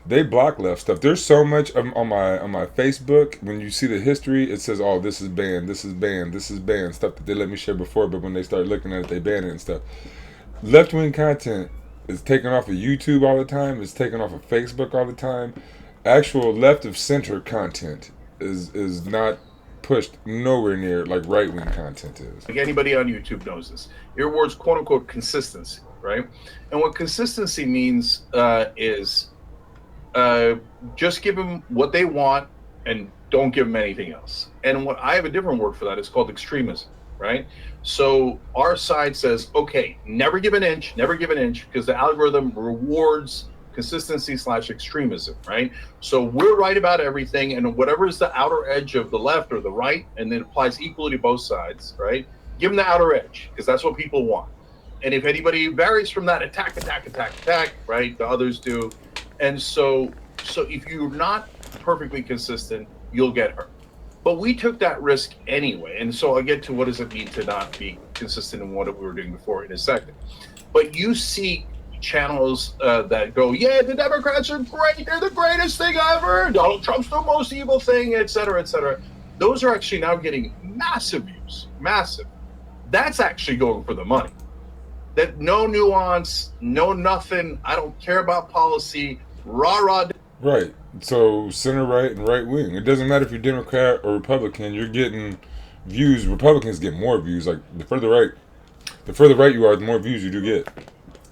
they block left stuff. There's so much on my Facebook. When you see the history, it says, "Oh, this is banned. This is banned. This is banned." Stuff that they let me share before, but when they start looking at it, they ban it and stuff. Left wing content is taken off of YouTube all the time. It's taken off of Facebook all the time. Actual left of center content is not pushed nowhere near like right wing content is. Like anybody on YouTube knows this. It rewards quote unquote consistency, right? And what consistency means is. Just give them what they want and don't give them anything else. And what I have a different word for that. It's called extremism, right? So our side says, okay, never give an inch, because the algorithm rewards consistency / extremism, right? So we're right about everything, and whatever is the outer edge of the left or the right, and it applies equally to both sides, right? Give them the outer edge, because that's what people want. And if anybody varies from that, attack, right? The others do. And so if you're not perfectly consistent, you'll get hurt. But we took that risk anyway. And so I'll get to what does it mean to not be consistent in what we were doing before in a second. But you see channels that go, yeah, the Democrats are great. They're the greatest thing ever. Donald Trump's the most evil thing, et cetera, et cetera. Those are actually now getting massive views, massive. That's actually going for the money. That no nuance, no nothing. I don't care about policy. Rah. Right. So center right and right wing. It doesn't matter if you're Democrat or Republican. You're getting views. Republicans get more views. Like the further right you are, the more views you do get.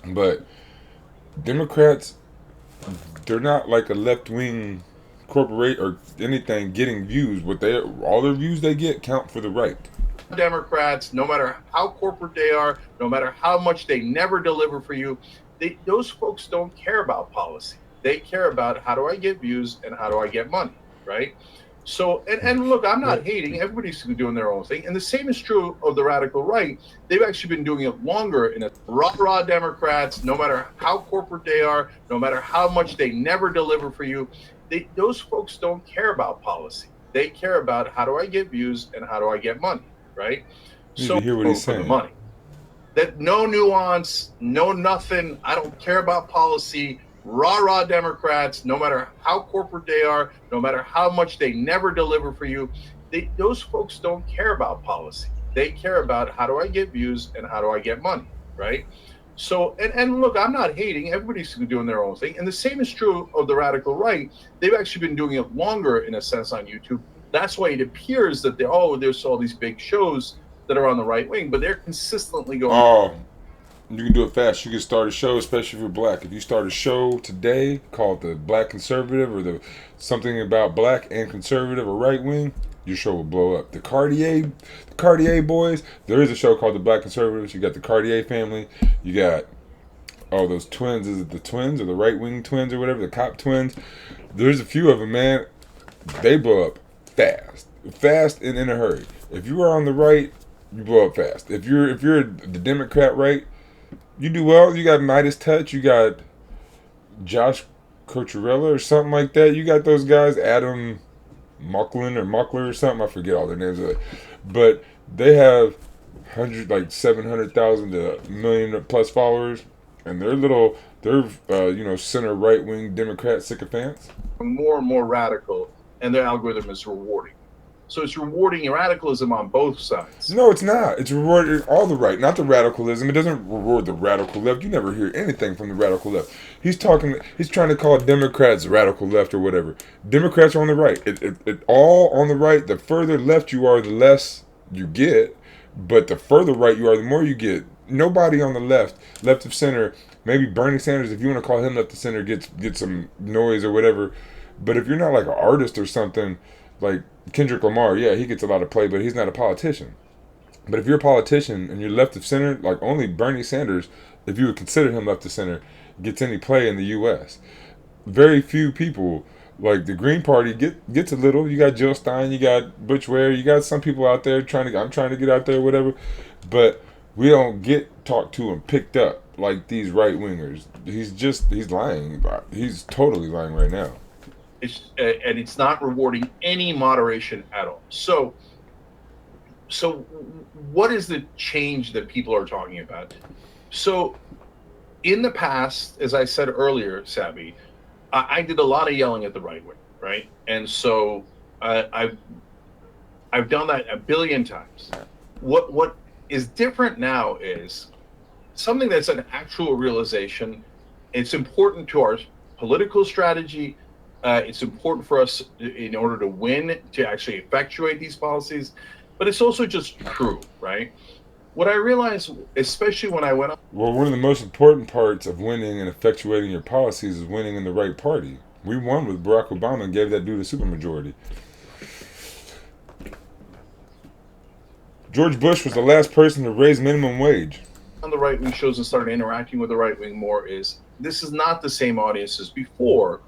But Democrats, they're not like a left wing corporate or anything getting views. All their views they get count for the right. Democrats, no matter how corporate they are, no matter how much they never deliver for you, those folks don't care about policy. They care about how do I get views and how do I get money, right? So, and look, I'm not hating. Everybody's doing their own thing. And the same is true of the radical right. They've actually been doing it longer. In a rah Democrats, no matter how corporate they are, no matter how much they never deliver for you, those folks don't care about policy. They care about how do I get views and how do I get money, right? So hear what he's saying. The money. That no nuance, no nothing. I don't care about policy. Rah Democrats, no matter how corporate they are, no matter how much they never deliver for you, those folks don't care about policy. They care about how do I get views and how do I get money, right? So, and look, I'm not hating. Everybody's doing their own thing. And the same is true of the radical right. They've actually been doing it longer, in a sense, on YouTube. That's why it appears that there's all these big shows that are on the right wing, but they're consistently going. Oh, you can do it fast. You can start a show, especially if you're black. If you start a show today called the Black Conservative or the something about black and conservative or right wing, your show will blow up. The Cartier boys. There is a show called the Black Conservatives. You got the Cartier family. You got those twins. Is it the twins or the right wing twins or whatever? The cop twins. There's a few of them, man. They blow up fast and in a hurry. If you are on the right, you blow up fast. If you're the Democrat right, you do well. You got Midas Touch. You got Josh Cocherella or something like that. You got those guys, Adam Muckler or something. I forget all their names. But they have 700,000 to a million plus followers, and they're center right wing Democrat sycophants. More and more radical, and their algorithm is rewarding. So it's rewarding radicalism on both sides. No, it's not. It's rewarding all the right, not the radicalism. It doesn't reward the radical left. You never hear anything from the radical left. He's trying to call Democrats radical left or whatever. Democrats are on the right. It all on the right. The further left you are, the less you get. But the further right you are, the more you get. Nobody on the left of center, maybe Bernie Sanders, if you want to call him left of center, gets some noise or whatever. But if you're not like an artist or something, like Kendrick Lamar, yeah, he gets a lot of play, but he's not a politician. But if you're a politician and you're left of center, like only Bernie Sanders, if you would consider him left of center, gets any play in the U.S. Very few people, like the Green Party, gets a little. You got Jill Stein, you got Butch Ware, you got some people out there I'm trying to get out there, whatever. But we don't get talked to and picked up like these right wingers. He's lying. He's totally lying right now. It's not rewarding any moderation at all. So what is the change that people are talking about? So in the past, as I said earlier, Sabby, I did a lot of yelling at the right wing, right? And so I've done that a billion times. What is different now is something that's an actual realization. It's important to our political strategy. It's important for us in order to win, to actually effectuate these policies, but it's also just true, right? What I realized, especially when I went up. Well, one of the most important parts of winning and effectuating your policies is winning in the right party. We won with Barack Obama and gave that dude a supermajority. George Bush was the last person to raise minimum wage. On the right wing shows and started interacting with the right wing more is this is not the same audience as before.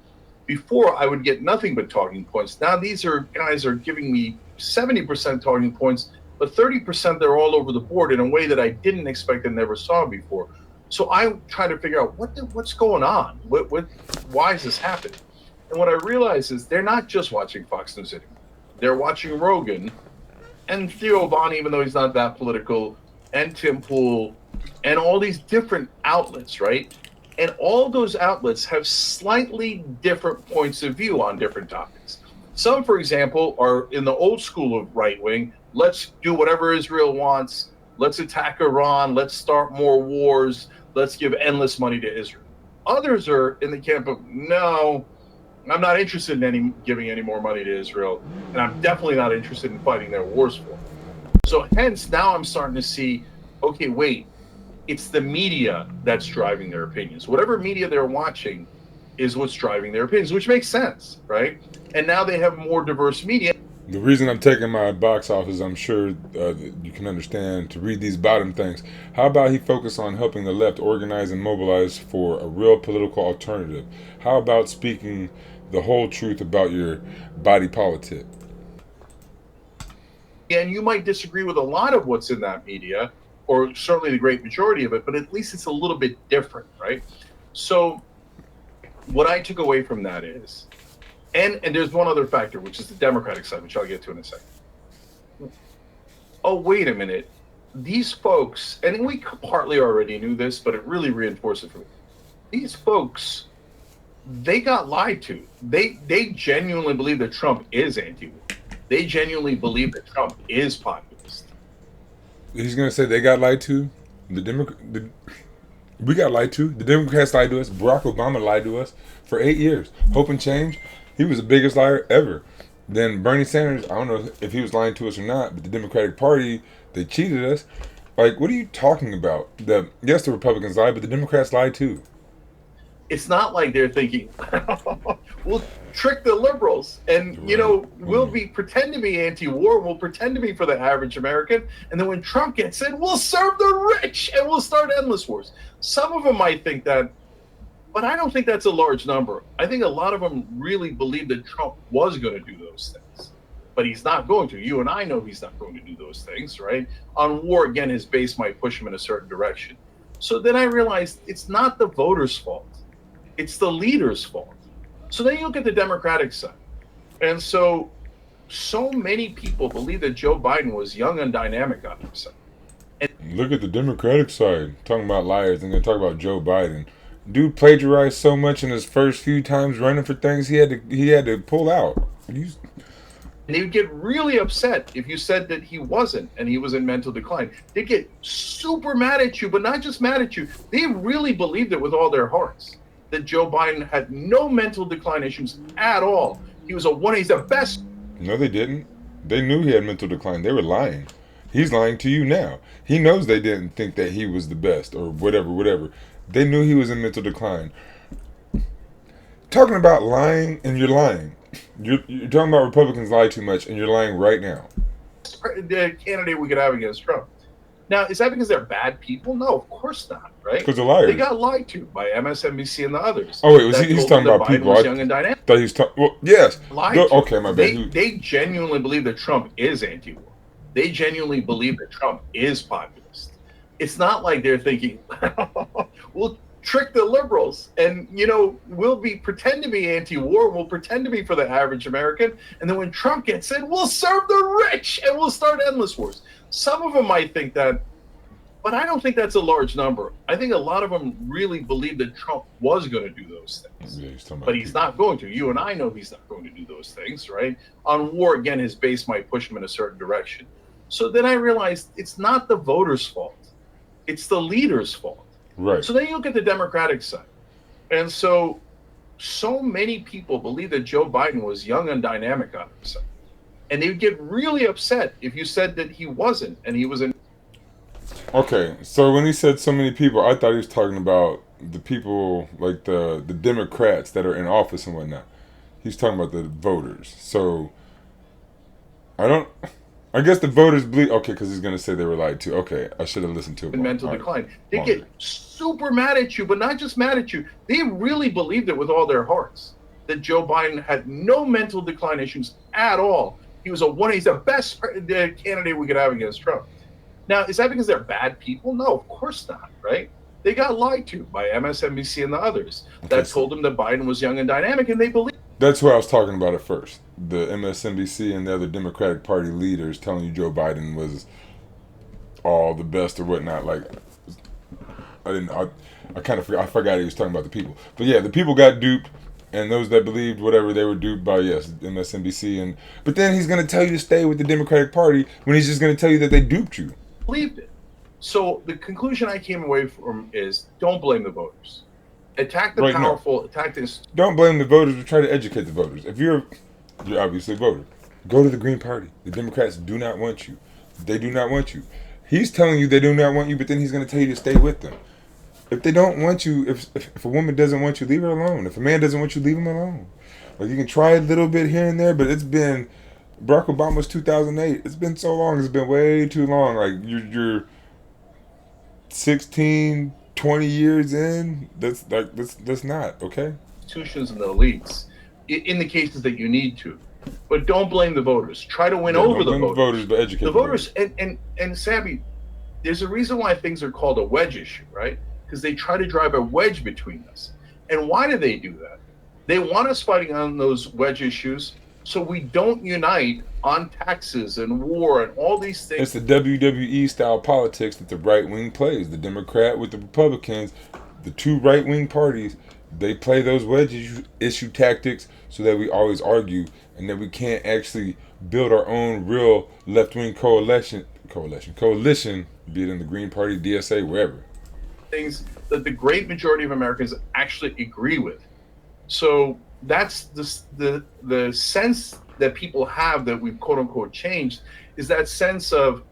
Before, I would get nothing but talking points. Now these guys are giving me 70% talking points but 30% they're all over the board in a way that I didn't expect and never saw before. So I'm trying to figure out what's going on. Why is this happening? And what I realize is they're not just watching Fox News anymore. They're watching Rogan and Theo Von, even though he's not that political, and Tim Pool, and all these different outlets, right? And all those outlets have slightly different points of view on different topics. Some, for example, are in the old school of right wing. Let's do whatever Israel wants. Let's attack Iran. Let's start more wars. Let's give endless money to Israel. Others are in the camp of, no, I'm not interested in giving any more money to Israel, and I'm definitely not interested in fighting their wars for them. So hence, now I'm starting to see, okay, wait, it's the media that's driving their opinions. Whatever media they're watching is what's driving their opinions, which makes sense, right? And now they have more diverse media. The reason I'm taking my box off is I'm sure you can understand to read these bottom things. How about he focus on helping the left organize and mobilize for a real political alternative? How about speaking the whole truth about your body politic? And you might disagree with a lot of what's in that media, or certainly the great majority of it, but at least it's a little bit different, right? So what I took away from that is, and there's one other factor, which is the Democratic side, which I'll get to in a second. Oh, wait a minute. These folks, and we partly already knew this, but it really reinforced it for me. These folks, they got lied to. They genuinely believe that Trump is anti-war. They genuinely believe that Trump is populist. He's going to say they got lied to? We got lied to. The Democrats lied to us. Barack Obama lied to us for 8 years. Hope and change. He was the biggest liar ever. Then Bernie Sanders, I don't know if he was lying to us or not, but the Democratic Party, they cheated us. Like, what are you talking about? Yes, the Republicans lied, but the Democrats lied too. It's not like they're thinking, we'll trick the liberals and, we'll pretend to be anti-war, we'll pretend to be for the average American, and then when Trump gets in, we'll serve the rich and we'll start endless wars. Some of them might think that, but I don't think that's a large number. I think a lot of them really believe that Trump was going to do those things, but he's not going to. You and I know he's not going to do those things, right? On war, again, his base might push him in a certain direction. So then I realized it's not the voters' fault. It's the leader's fault. So then you look at the Democratic side. And so many people believe that Joe Biden was young and dynamic on their side. And look at the Democratic side, talking about liars, and going to talk about Joe Biden. Dude plagiarized so much in his first few times running for things, he had to pull out. And they would get really upset if you said that he wasn't and he was in mental decline. They'd get super mad at you, but not just mad at you. They really believed it with all their hearts, that Joe Biden had no mental decline issues at all. He's the best. No, they didn't. They knew he had mental decline. They were lying. He's lying to you now. He knows they didn't think that he was the best or whatever. They knew he was in mental decline. Talking about lying, and you're lying. You're talking about Republicans lie too much, and you're lying right now. The candidate we could have against Trump. Now, is that because they're bad people? No, of course not, right? Because they're liars. They got lied to by MSNBC and the others. Oh, wait, he's talking about Biden people. Was young and dynamic. Thought he's talking. Well, yes. Okay, my bad. They genuinely believe that Trump is anti-war. They genuinely believe that Trump is populist. It's not like they're thinking, we'll trick the liberals and, we'll pretend to be anti-war, we'll pretend to be for the average American, and then when Trump gets in, we'll serve the rich and we'll start endless wars. Some of them might think that, but I don't think that's a large number. I think a lot of them really believe that Trump was going to do those things, but he's not going to. You and I know he's not going to do those things, right? On war, again, his base might push him in a certain direction. So then I realized it's not the voters' fault. It's the leader's fault. Right. So then you look at the Democratic side. And so many people believe that Joe Biden was young and dynamic on their side. And they would get really upset if you said that he wasn't and he was in. Okay, so when he said so many people, I thought he was talking about the people, like the Democrats that are in office and whatnot. He's talking about the voters. So I guess the voters believe. Okay, because he's going to say they were lied to. Okay, I should have listened to him. In mental decline. They get super mad at you, but not just mad at you. They really believed it with all their hearts, that Joe Biden had no mental decline issues at all. He's the best candidate we could have against Trump. Now, is that because they're bad people? No, of course not, right? They got lied to by MSNBC and the others that told them that Biden was young and dynamic, and they believe. That's what I was talking about at first. The MSNBC and the other Democratic Party leaders telling you Joe Biden was all the best or whatnot. Like, I forgot he was talking about the people. But yeah, the people got duped, and those that believed whatever, they were duped by, yes, MSNBC. But then he's going to tell you to stay with the Democratic Party when he's just going to tell you that they duped you. Believed it. So the conclusion I came away from is don't blame the voters. Attack the powerful. No. Attack this. Don't blame the voters, but try to educate the voters. If you're obviously a voter, go to the Green Party. The Democrats do not want you. They do not want you. He's telling you they do not want you, but then he's going to tell you to stay with them. If they don't want you, if a woman doesn't want you, leave her alone. If a man doesn't want you, leave him alone. Like, you can try a little bit here and there, but it's been Barack Obama's 2008. It's been so long. It's been way too long. Like, you're 16, 20 years in. That's not okay. Institutions and the elites, in the cases that you need to, but don't blame the voters. Try to win over the voters. But educate the voters. And Sabby, there's a reason why things are called a wedge issue, right? Because they try to drive a wedge between us. And why do they do that? They want us fighting on those wedge issues so we don't unite on taxes and war and all these things. It's the WWE style politics that the right wing plays. The Democrat with the Republicans, the two right wing parties, they play those wedge issue tactics so that we always argue and that we can't actually build our own real left wing coalition, be it in the Green Party, DSA, wherever. Things that the great majority of Americans actually agree with. So that's the sense that people have that we've quote unquote changed, is that sense of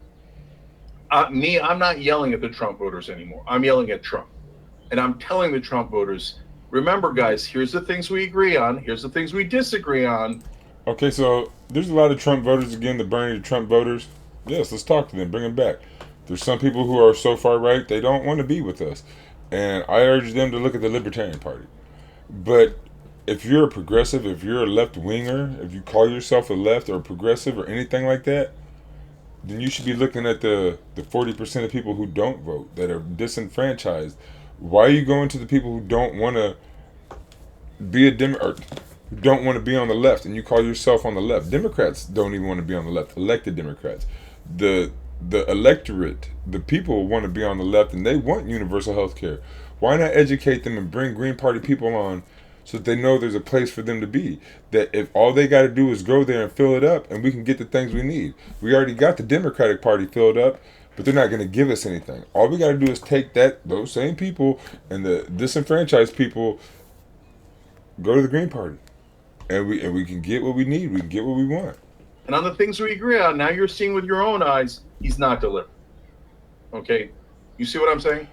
I'm not yelling at the Trump voters anymore. I'm yelling at Trump. And I'm telling the Trump voters, remember guys, here's the things we agree on, here's the things we disagree on. Okay, so there's a lot of Trump voters, again, the Bernie Trump voters. Yes, let's talk to them, bring them back. There's some people who are so far right, they don't want to be with us. And I urge them to look at the Libertarian Party. But if you're a progressive, if you're a left-winger, if you call yourself a left or a progressive or anything like that, then you should be looking at the 40% of people who don't vote, that are disenfranchised. Why are you going to the people who don't want to be or who don't want to be on the left, and you call yourself on the left? Democrats don't even want to be on the left, elected Democrats. The electorate, the people want to be on the left, and they want universal health care. Why not educate them and bring Green Party people on so that they know there's a place for them to be? That if all they got to do is go there and fill it up, and we can get the things we need. We already got the Democratic Party filled up, but they're not going to give us anything. All we got to do is take those same people and the disenfranchised people, go to the Green Party, and we can get what we need. We can get what we want. And on the things we agree on, now you're seeing with your own eyes, he's not delivering. Okay? You see what I'm saying?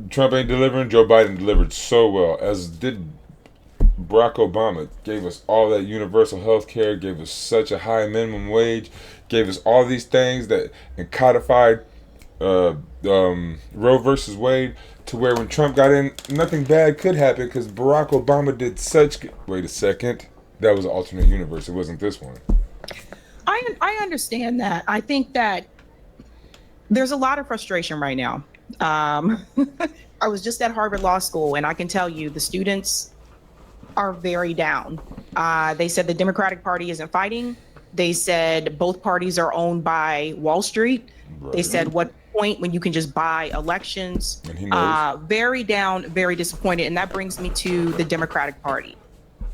Trump ain't delivering. Joe Biden delivered so well, as did Barack Obama. Gave us all that universal health care, gave us such a high minimum wage, gave us all these things that, and codified Roe versus Wade, to where when Trump got in, nothing bad could happen because Barack Obama did such good. Wait a second. That was an alternate universe. It wasn't this one. I understand that. I think that there's a lot of frustration right now. I was just at Harvard Law School, and I can tell you the students are very down. They said the Democratic Party isn't fighting. They said both parties are owned by Wall Street. Right. They said, what point when you can just buy elections? Very down, very disappointed. And that brings me to the Democratic Party.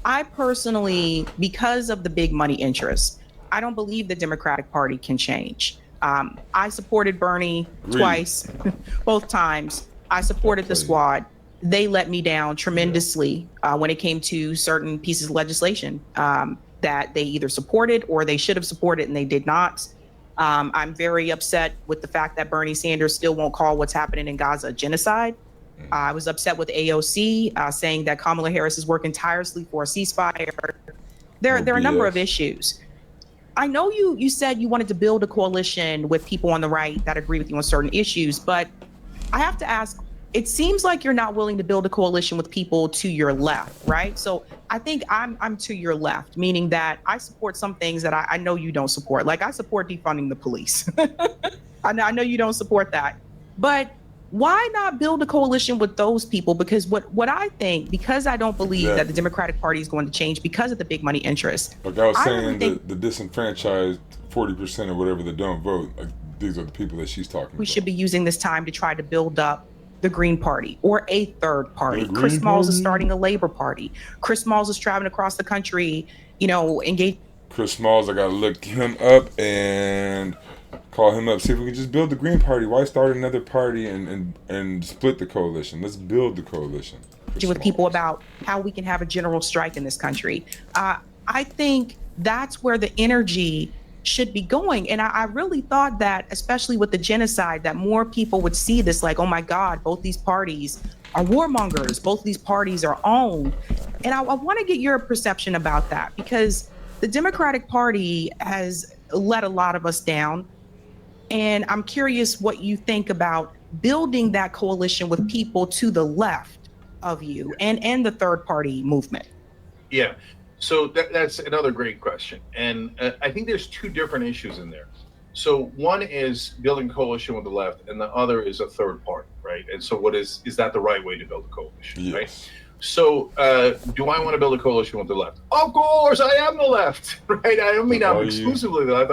I personally, because of the big money interests, I don't believe the Democratic Party can change. I supported Bernie twice, both times. I supported the squad. They let me down tremendously when it came to certain pieces of legislation that they either supported or they should have supported and they did not. I'm very upset with the fact that Bernie Sanders still won't call what's happening in Gaza genocide. I was upset with AOC saying that Kamala Harris is working tirelessly for a ceasefire. There are a number of issues. I know you said you wanted to build a coalition with people on the right that agree with you on certain issues, but I have to ask, it seems like you're not willing to build a coalition with people to your left, right? So I think I'm to your left, meaning that I support some things that I know you don't support. Like I support defunding the police. I know you don't support that, but why not build a coalition with those people? Because what I think, because I don't believe that the Democratic Party is going to change because of the big money interest. Like I was saying, really think the disenfranchised 40% or whatever that don't vote, like, these are the people that she's talking about. We should be using this time to try to build up the Green Party or a third party. Chris Smalls is starting a Labor Party. Chris Smalls is traveling across the country, engaged. Chris Smalls, I gotta look him up and call him up. See if we can just build the Green Party. Why start another party and split the coalition? Let's build the coalition. With people about how we can have a general strike in this country. I think that's where the energy should be going. And I really thought that, especially with the genocide, that more people would see this like, oh my God, both these parties are warmongers. Both these parties are owned. And I want to get your perception about that, because the Democratic Party has let a lot of us down. And I'm curious what you think about building that coalition with people to the left of you and the third party movement. Yeah. So that's another great question. And I think there's two different issues in there. So one is building coalition with the left, and the other is a third party, right? And so is that the right way to build a coalition, yes. Right? So do I want to build a coalition with the left? Of course, I am the left, right? I don't mean I'm exclusively the left.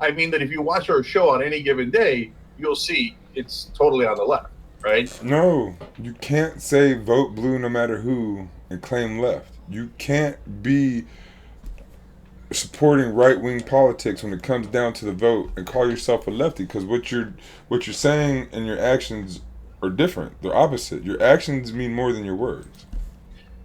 I mean that if you watch our show on any given day, you'll see it's totally on the left, right? No, you can't say vote blue no matter who and claim left. You can't be supporting right-wing politics when it comes down to the vote and call yourself a lefty, because what you're saying and your actions are different. They're opposite. Your actions mean more than your words.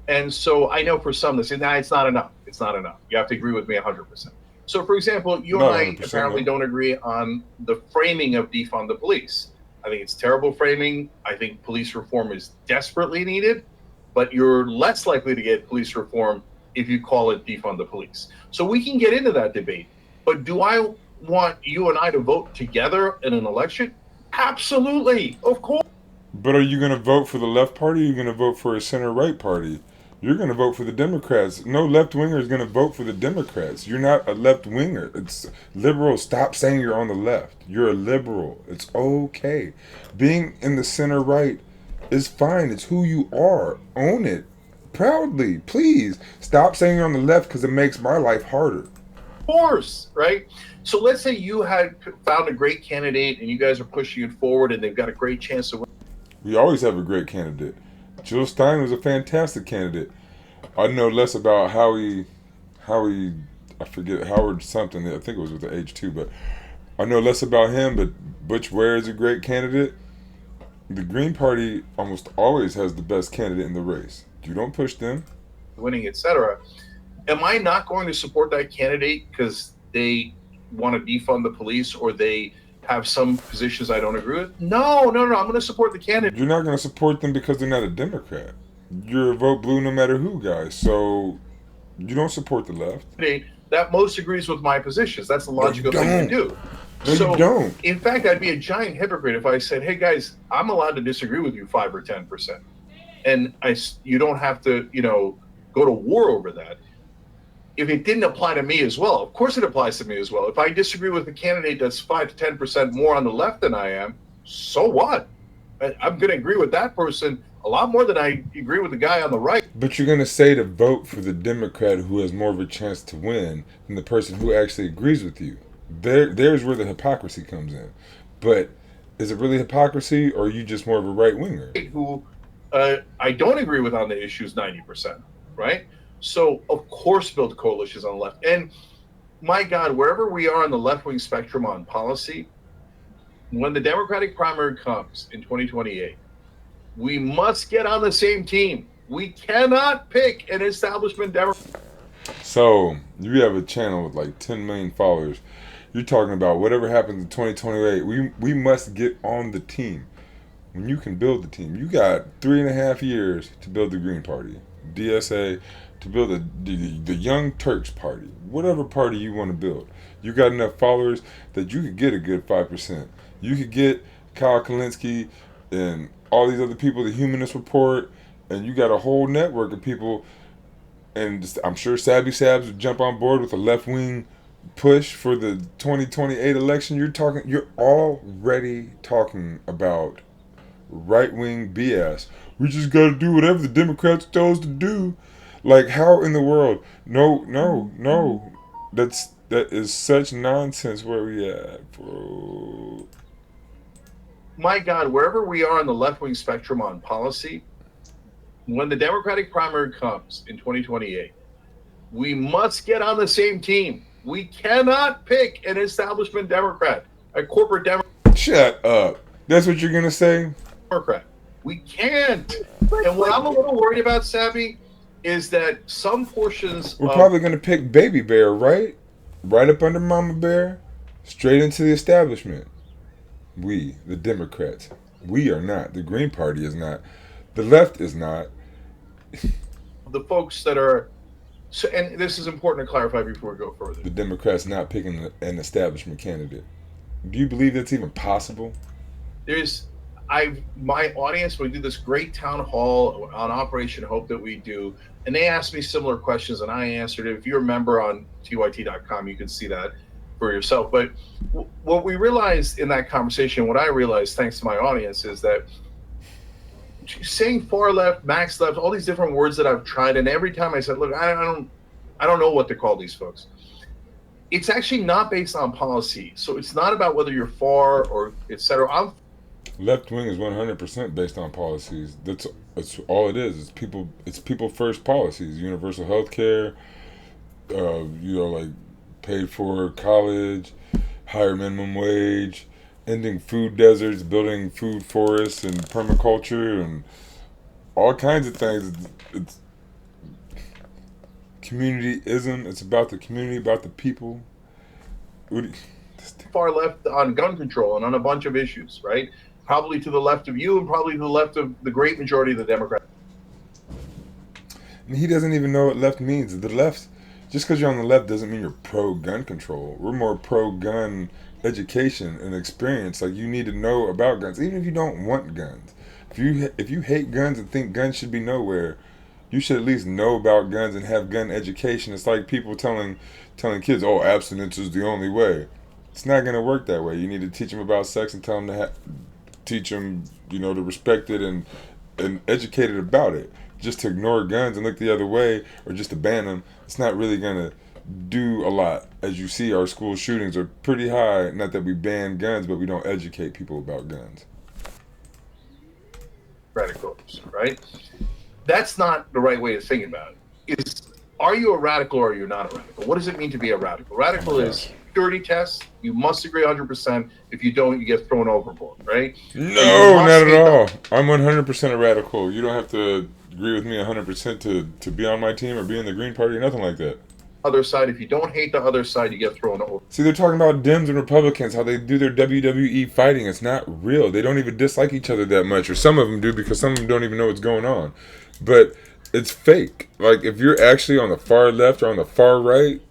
And so I know for some they say, nah, it's not enough. It's not enough. You have to agree with me 100%. So, for example, you and I apparently don't agree on the framing of defund the police. I think it's terrible framing. I think police reform is desperately needed, but you're less likely to get police reform if you call it defund the police. So we can get into that debate. But do I want you and I to vote together in an election? Absolutely, of course. But are you going to vote for the left party, or are you going to vote for a center-right party? You're going to vote for the Democrats. No left-winger is going to vote for the Democrats. You're not a left-winger. It's liberal. Stop saying you're on the left. You're a liberal. It's okay. Being in the center-right is fine. It's who you are. Own it. Proudly. Please. Stop saying you're on the left, because it makes my life harder. Of course, right? So let's say you had found a great candidate and you guys are pushing it forward and they've got a great chance to win. We always have a great candidate. Jill Stein was a fantastic candidate. I know less about Howie, I forget, Howard something. I think it was with the H2, but I know less about him. But Butch Ware is a great candidate. The Green Party almost always has the best candidate in the race. You don't push them. Winning, etc. Am I not going to support that candidate because they want to defund the police or they have some positions I don't agree with? No. I'm going to support the candidate. You're not going to support them because they're not a Democrat. You're a vote blue no matter who, guys. So you don't support the left. That most agrees with my positions. That's the logical thing to do. No, you don't. In fact, I'd be a giant hypocrite if I said, hey, guys, I'm allowed to disagree with you 5 or 10%. And you don't have to, go to war over that. If it didn't apply to me as well, of course it applies to me as well. If I disagree with a candidate that's 5 to 10% more on the left than I am, so what? I'm going to agree with that person a lot more than I agree with the guy on the right. But you're going to say to vote for the Democrat who has more of a chance to win than the person who actually agrees with you. There's where the hypocrisy comes in. But is it really hypocrisy, or are you just more of a right-winger? Who I don't agree with on the issues 90%, right? So, of course, build coalitions on the left. And, my God, wherever we are on the left-wing spectrum on policy, when the Democratic primary comes in 2028, we must get on the same team. We cannot pick an establishment Democrat. So, you have a channel with like 10 million followers. You're talking about whatever happens in 2028, we must get on the team. When you can build the team, you got 3.5 years to build the Green Party, DSA, to build the Young Turks Party, whatever party you want to build. You got enough followers that you could get a good 5%. You could get Kyle Kalinske and all these other people, the Humanist Report, and you got a whole network of people. And I'm sure Sabby Sabbs would jump on board with a left wing push for the 2028 election. You're already talking about right wing BS. We just got to do whatever the Democrats tell us to do. Like, how in the world? No. That is such nonsense. Where we at, bro? My God, wherever we are on the left wing spectrum on policy, when the Democratic primary comes in 2028, we must get on the same team. We cannot pick an establishment Democrat, a corporate Shut up. That's what you're gonna say? Democrat. We can't. And what I'm a little worried about, Sabby, is that some portions We're probably gonna pick Baby Bear, right? Right up under Mama Bear, straight into the establishment. We, the Democrats, we are not. The Green Party is not. The left is not. The folks that are, so, and this is important to clarify before we go further. The Democrats not picking an establishment candidate. Do you believe that's even possible? My audience, we do this great town hall on Operation Hope that we do, and they asked me similar questions, and I answered it. If you're a member on tyt.com, you can see that for yourself. But what we realized in that conversation, what I realized, thanks to my audience, is that saying far left, max left, all these different words that I've tried, and every time I said, look, I don't know what to call these folks. It's actually not based on policy. So it's not about whether you're far or et cetera. Left wing is 100% based on policies. That's all it is. It's people first policies. Universal health care, like paid for college, higher minimum wage, ending food deserts, building food forests and permaculture and all kinds of things. It's communityism. It's about the community, about the people. Far left on gun control and on a bunch of issues, right? Probably to the left of you and probably to the left of the great majority of the Democrats. And he doesn't even know what left means. The left, just because you're on the left doesn't mean you're pro-gun control. We're more pro-gun education and experience. Like, you need to know about guns, even if you don't want guns. If you hate guns and think guns should be nowhere, you should at least know about guns and have gun education. It's like people telling kids, "Oh, abstinence is the only way." It's not gonna work that way. You need to teach them about sex and tell them to teach them, to respect it and educate it about it. Just to ignore guns and look the other way, or just to ban them, it's not really gonna do a lot. As you see, our school shootings are pretty high. Not that we ban guns, but we don't educate people about guns. Radicals, right? That's not the right way of thinking about it. Are you a radical or are you not a radical? What does it mean to be a radical? Radical is purity test. You must agree 100%. If you don't, you get thrown overboard, right? No, not at all. I'm 100% a radical. You don't have to agree with me 100% to be on my team or be in the Green Party or nothing like that. Other side, if you don't hate the other side, you get thrown over. See, they're talking about Dems and Republicans, how they do their WWE fighting. It's not real. They don't even dislike each other that much, or some of them do, because some of them don't even know what's going on. But it's fake. Like, if you're actually on the far left or on the far right,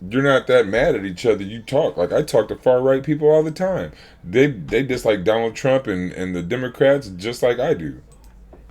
you're not that mad at each other. You talk. Like, I talk to far right people all the time. They dislike Donald Trump and the Democrats just like I do.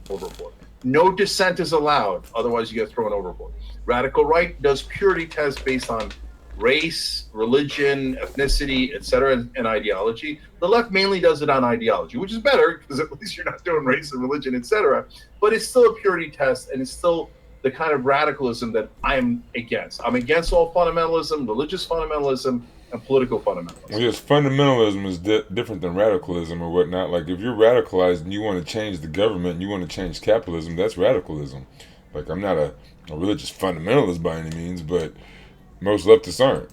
Overboard. No dissent is allowed, otherwise you get thrown overboard. Radical right does purity tests based on race, religion, ethnicity, etc., and ideology. The left mainly does it on ideology, which is better because at least you're not doing race and religion, etc. But it's still a purity test, and it's still the kind of radicalism that I'm against. I'm against all fundamentalism, religious fundamentalism, and political fundamentalism. Well, yes, fundamentalism is different than radicalism or whatnot. Like, if you're radicalized and you want to change the government and you want to change capitalism, that's radicalism. Like, I'm not a religious fundamentalist by any means, but most leftists aren't.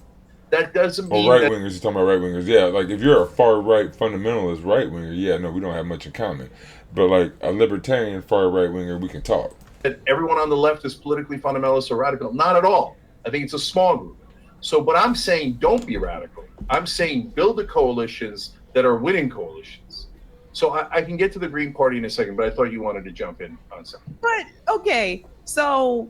That doesn't mean or right-wingers, you're talking about right-wingers. Yeah, like, if you're a far-right fundamentalist right-winger, yeah, no, we don't have much in common. But, like, a libertarian far-right-winger, we can talk. That everyone on the left is politically fundamentalist or radical. Not at all. I think it's a small group. So, but I'm saying don't be radical. I'm saying build the coalitions that are winning coalitions. So I can get to the Green Party in a second, but I thought you wanted to jump in on something. But, okay, so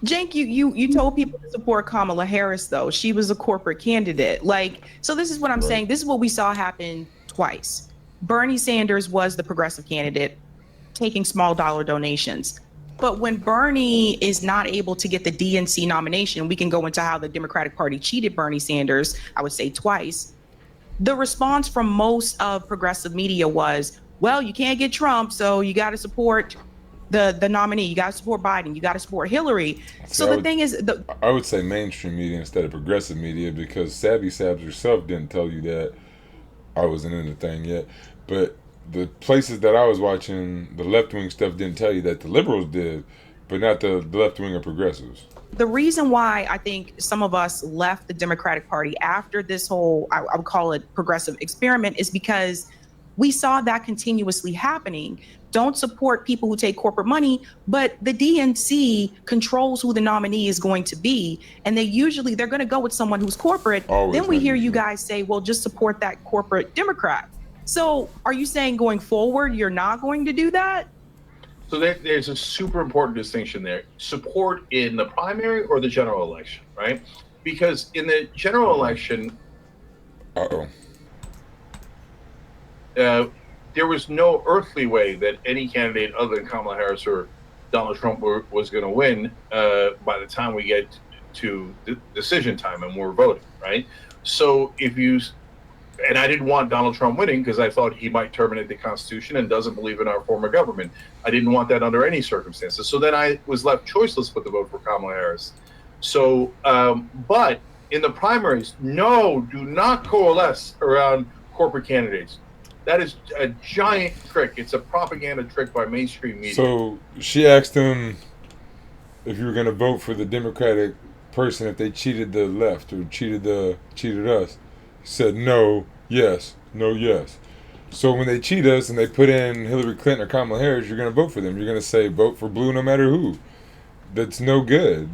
Cenk, you told people to support Kamala Harris, though. She was a corporate candidate. Like, so this is what I'm saying. This is what we saw happen twice. Bernie Sanders was the progressive candidate, taking small dollar donations. But when Bernie is not able to get the DNC nomination, we can go into how the Democratic Party cheated Bernie Sanders, I would say twice. The response from most of progressive media was, well, you can't get Trump, so you got to support the nominee. You got to support Biden. You got to support Hillary. See, So the thing is, I would say mainstream media instead of progressive media, because Sabby Sabbs herself didn't tell you that. I wasn't in the thing yet. But the places that I was watching, the left-wing stuff didn't tell you that. The liberals did, but not the left-wing or progressives. the reason why I think some of us left the Democratic Party after this whole, I would call it progressive experiment, is because we saw that continuously happening. Don't support people who take corporate money, but the DNC controls who the nominee is going to be. And they're going to go with someone who's corporate. Always. Then we hear you guys say, well, just support that corporate Democrat. So are you saying going forward, you're not going to do that? So there's a super important distinction there. Support in the primary or the general election, right? Because in the general election, there was no earthly way that any candidate other than Kamala Harris or Donald Trump was going to win by the time we get to decision time and we're voting, right? So and I didn't want Donald Trump winning because I thought he might terminate the Constitution and doesn't believe in our form of government. I didn't want that under any circumstances. So then I was left choiceless with the vote for Kamala Harris. So, but in the primaries, no, do not coalesce around corporate candidates. That is a giant trick. It's a propaganda trick by mainstream media. So she asked him if you were going to vote for the Democratic person if they cheated the left or cheated us. He said no, yes, no, yes. So when they cheat us and they put in Hillary Clinton or Kamala Harris, you're going to vote for them. You're going to say vote for blue no matter who. That's no good.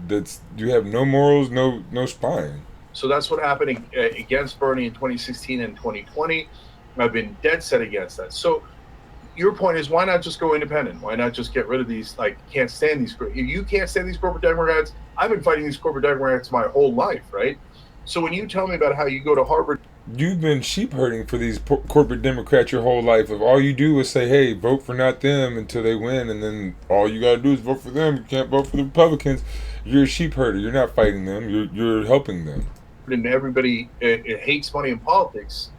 You have no morals, no spine. So that's what happened against Bernie in 2016 and 2020. I've been dead set against that. So your point is, why not just go independent? Why not just get rid of these, can't stand these, if you can't stand these corporate Democrats, I've been fighting these corporate Democrats my whole life, right? So when you tell me about how you go to Harvard. You've been sheep herding for these corporate Democrats your whole life. If all you do is say, hey, vote for not them until they win, and then all you got to do is vote for them, you can't vote for the Republicans, you're a sheep herder. You're not fighting them. You're helping them. And everybody hates money in politics.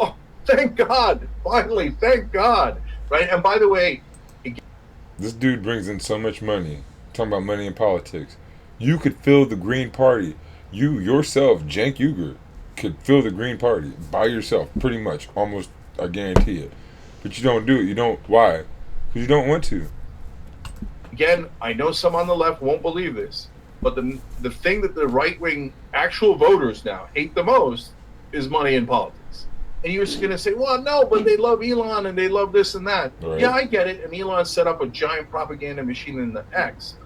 Oh, thank God. Finally, thank God. Right? And by the way, this dude brings in so much money. Talking about money in politics. You could fill the Green Party. You yourself, Cenk Uygur, could fill the Green Party by yourself, pretty much, almost, I guarantee it. But you don't do it. You don't. Why? Because you don't want to. Again, I know some on the left won't believe this, but the thing that the right-wing actual voters now hate the most is money in politics. And you're just going to say, well, no, but they love Elon and they love this and that. Right. Yeah, I get it. And Elon set up a giant propaganda machine on X.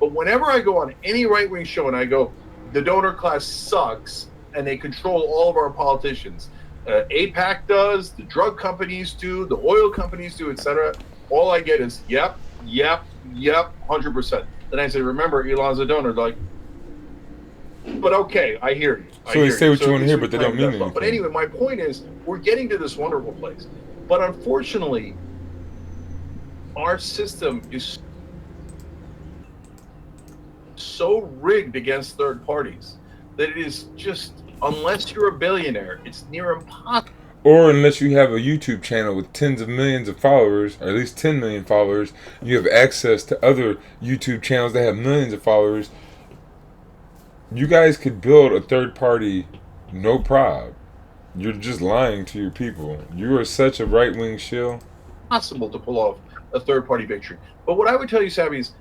But whenever I go on any right-wing show and I go, the donor class sucks, and they control all of our politicians. AIPAC does, the drug companies do, the oil companies do, etc. All I get is, yep, 100%. Then I say, remember, Elon's a donor. They're like, but okay, I hear you. So they say what you want to hear, but they don't mean anything. But anyway, my point is, we're getting to this wonderful place. But unfortunately, our system is so rigged against third parties that it is just, unless you're a billionaire, it's near impossible. Or unless you have a YouTube channel with tens of millions of followers, or at least 10 million followers, and you have access to other YouTube channels that have millions of followers, you guys could build a third party, no problem. You're just lying to your people. You are such a right-wing shill. Possible to pull off a third party victory. But what I would tell you, Sabby, is,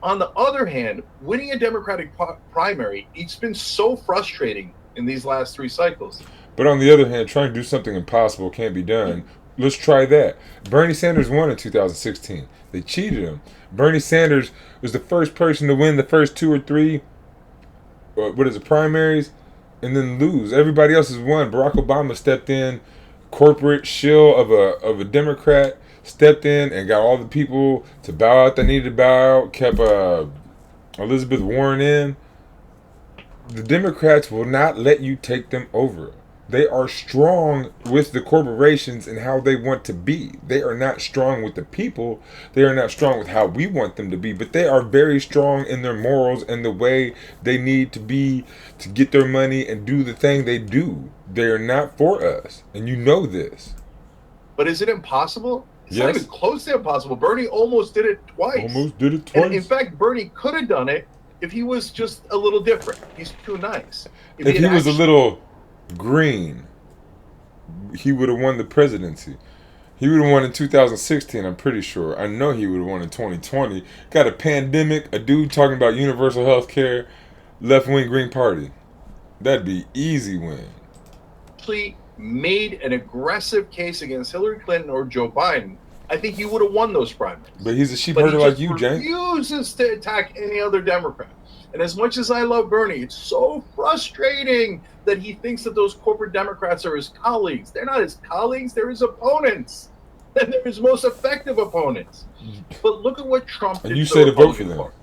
on the other hand, winning a Democratic primary, it's been so frustrating in these last 3 cycles. But on the other hand, trying to do something impossible can't be done. Let's try that. Bernie Sanders won in 2016. They cheated him. Bernie Sanders was the first person to win the first 2 or 3, primaries, and then lose. Everybody else has won. Barack Obama stepped in, corporate shill of a Democrat, stepped in and got all the people to bow out that needed to bow out, kept Elizabeth Warren in. The Democrats will not let you take them over. They are strong with the corporations and how they want to be. They are not strong with the people. They are not strong with how we want them to be. But they are very strong in their morals and the way they need to be to get their money and do the thing they do. They are not for us. And you know this. But is it impossible? It's Yes. not even close to impossible. Bernie almost did it twice. Almost did it twice. And in fact, Bernie could have done it if he was just a little different. He's too nice. If he was a little green, he would have won the presidency. He would have won in 2016, I'm pretty sure. I know he would have won in 2020. Got a pandemic, a dude talking about universal health care, left-wing Green Party. That'd be easy win. actually made an aggressive case against Hillary Clinton or Joe Biden, I think he would have won those primaries. But he's a sheep But he herder like just you, Cenk. refuses to attack any other Democrat. And as much as I love Bernie, it's so frustrating that he thinks that those corporate Democrats are his colleagues. They're not his colleagues, they're his opponents. And they're his most effective opponents. But look at what Trump did. And you to say the to vote for Republican them. Party.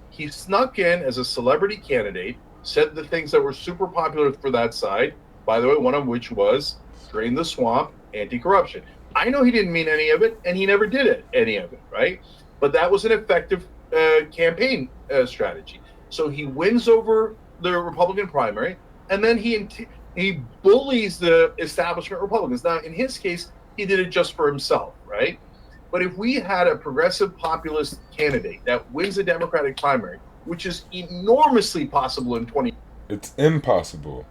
He snuck in as a celebrity candidate, said the things that were super popular for that side, by the way, one of which was drain the swamp, anti-corruption. I know he didn't mean any of it, and he never did it, any of it, right? But that was an effective campaign strategy. So he wins over the Republican primary, and then he bullies the establishment Republicans. Now, in his case, he did it just for himself, right? But if we had a progressive populist candidate that wins the Democratic primary, which is enormously possible in 20, It's impossible.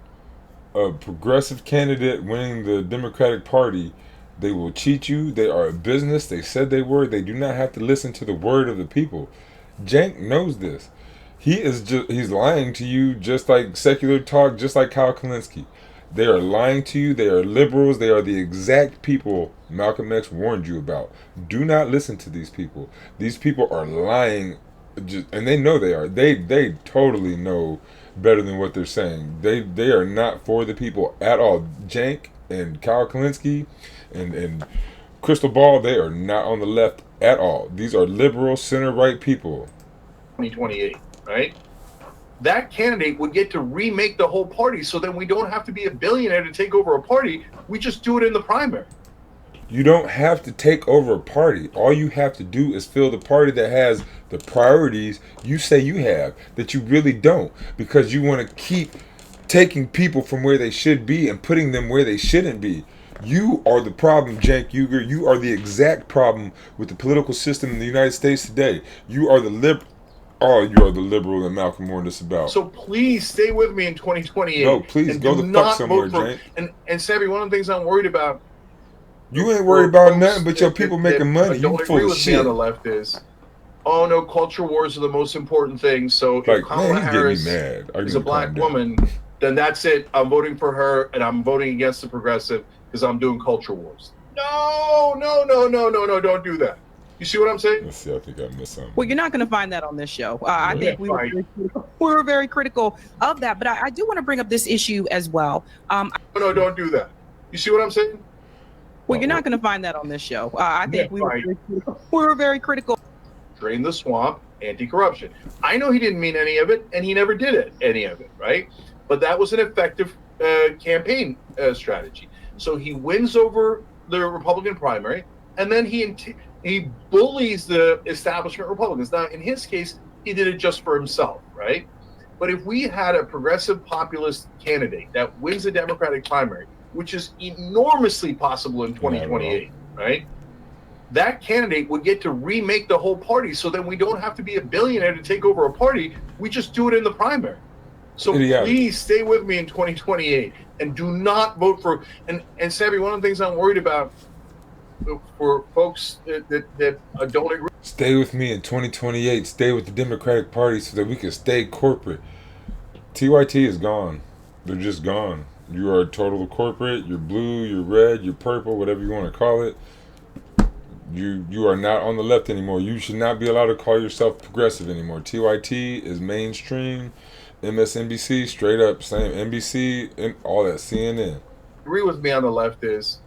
A progressive candidate winning the Democratic Party, they will cheat you. They are a business. They said they were. They do not have to listen to the word of the people. Cenk knows this. He's lying to you just like secular talk, just like Kyle Kalinske. They are lying to you. They are liberals. They are the exact people Malcolm X warned you about. Do not listen to these people. These people are lying, and they know they are. They totally know better than what they're saying. They are not for the people at all. Cenk and Kyle Kalinske and Crystal Ball, they are not on the left at all. These are liberal, center-right people. 2028, right? That candidate would get to remake the whole party, so then we don't have to be a billionaire to take over a party. We just do it in the primary. You don't have to take over a party. All you have to do is fill the party that has the priorities you say you have, that you really don't, because you want to keep taking people from where they should be and putting them where they shouldn't be. You are the problem, Cenk Uygur. You are the exact problem with the political system in the United States today. You are the you are the liberal that Malcolm warned us about. So please stay with me in 2028. No, please go the fuck somewhere, Cenk. And Sabby, one of the things I'm worried about. You ain't worried about nothing but your people making money. Don't You agree full of with me shit. on the left is, oh no, culture wars are the most important thing. So if Like, Kamala man, he's Harris getting me mad. I is need a to black calm down. woman, then that's it. I'm voting for her, and I'm voting against the progressive because I'm doing culture wars. No, don't do that. You see what I'm saying? Let's see, I think I missed something. Well, you're not going to find that on this show. I think we Right. were very critical of that. But I do want to bring up this issue as well. No, don't do that. You see what I'm saying? Well, you're not going to find that on this show. I think we Right. were very critical. Drain the swamp, anti-corruption. I know he didn't mean any of it, and he never did it, any of it, right? But that was an effective campaign strategy. So he wins over the Republican primary, and then he bullies the establishment Republicans. Now, in his case, he did it just for himself, right? But if we had a progressive populist candidate that wins the Democratic primary, which is enormously possible in 2028, right? That candidate would get to remake the whole party, so then we don't have to be a billionaire to take over a party. We just do it in the primary. So Idiotic. please stay with me in 2028 and do not vote for. And Sabby, one of the things I'm worried about for folks that don't agree. Stay with me in 2028. Stay with the Democratic Party so that we can stay corporate. TYT is gone. They're just gone. You are total corporate. You're blue, you're red, you're purple, whatever you want to call it. You are not on the left anymore. You should not be allowed to call yourself progressive anymore. TYT is mainstream. MSNBC, straight up, same. NBC, and all that. CNN. Agree with me on the left is,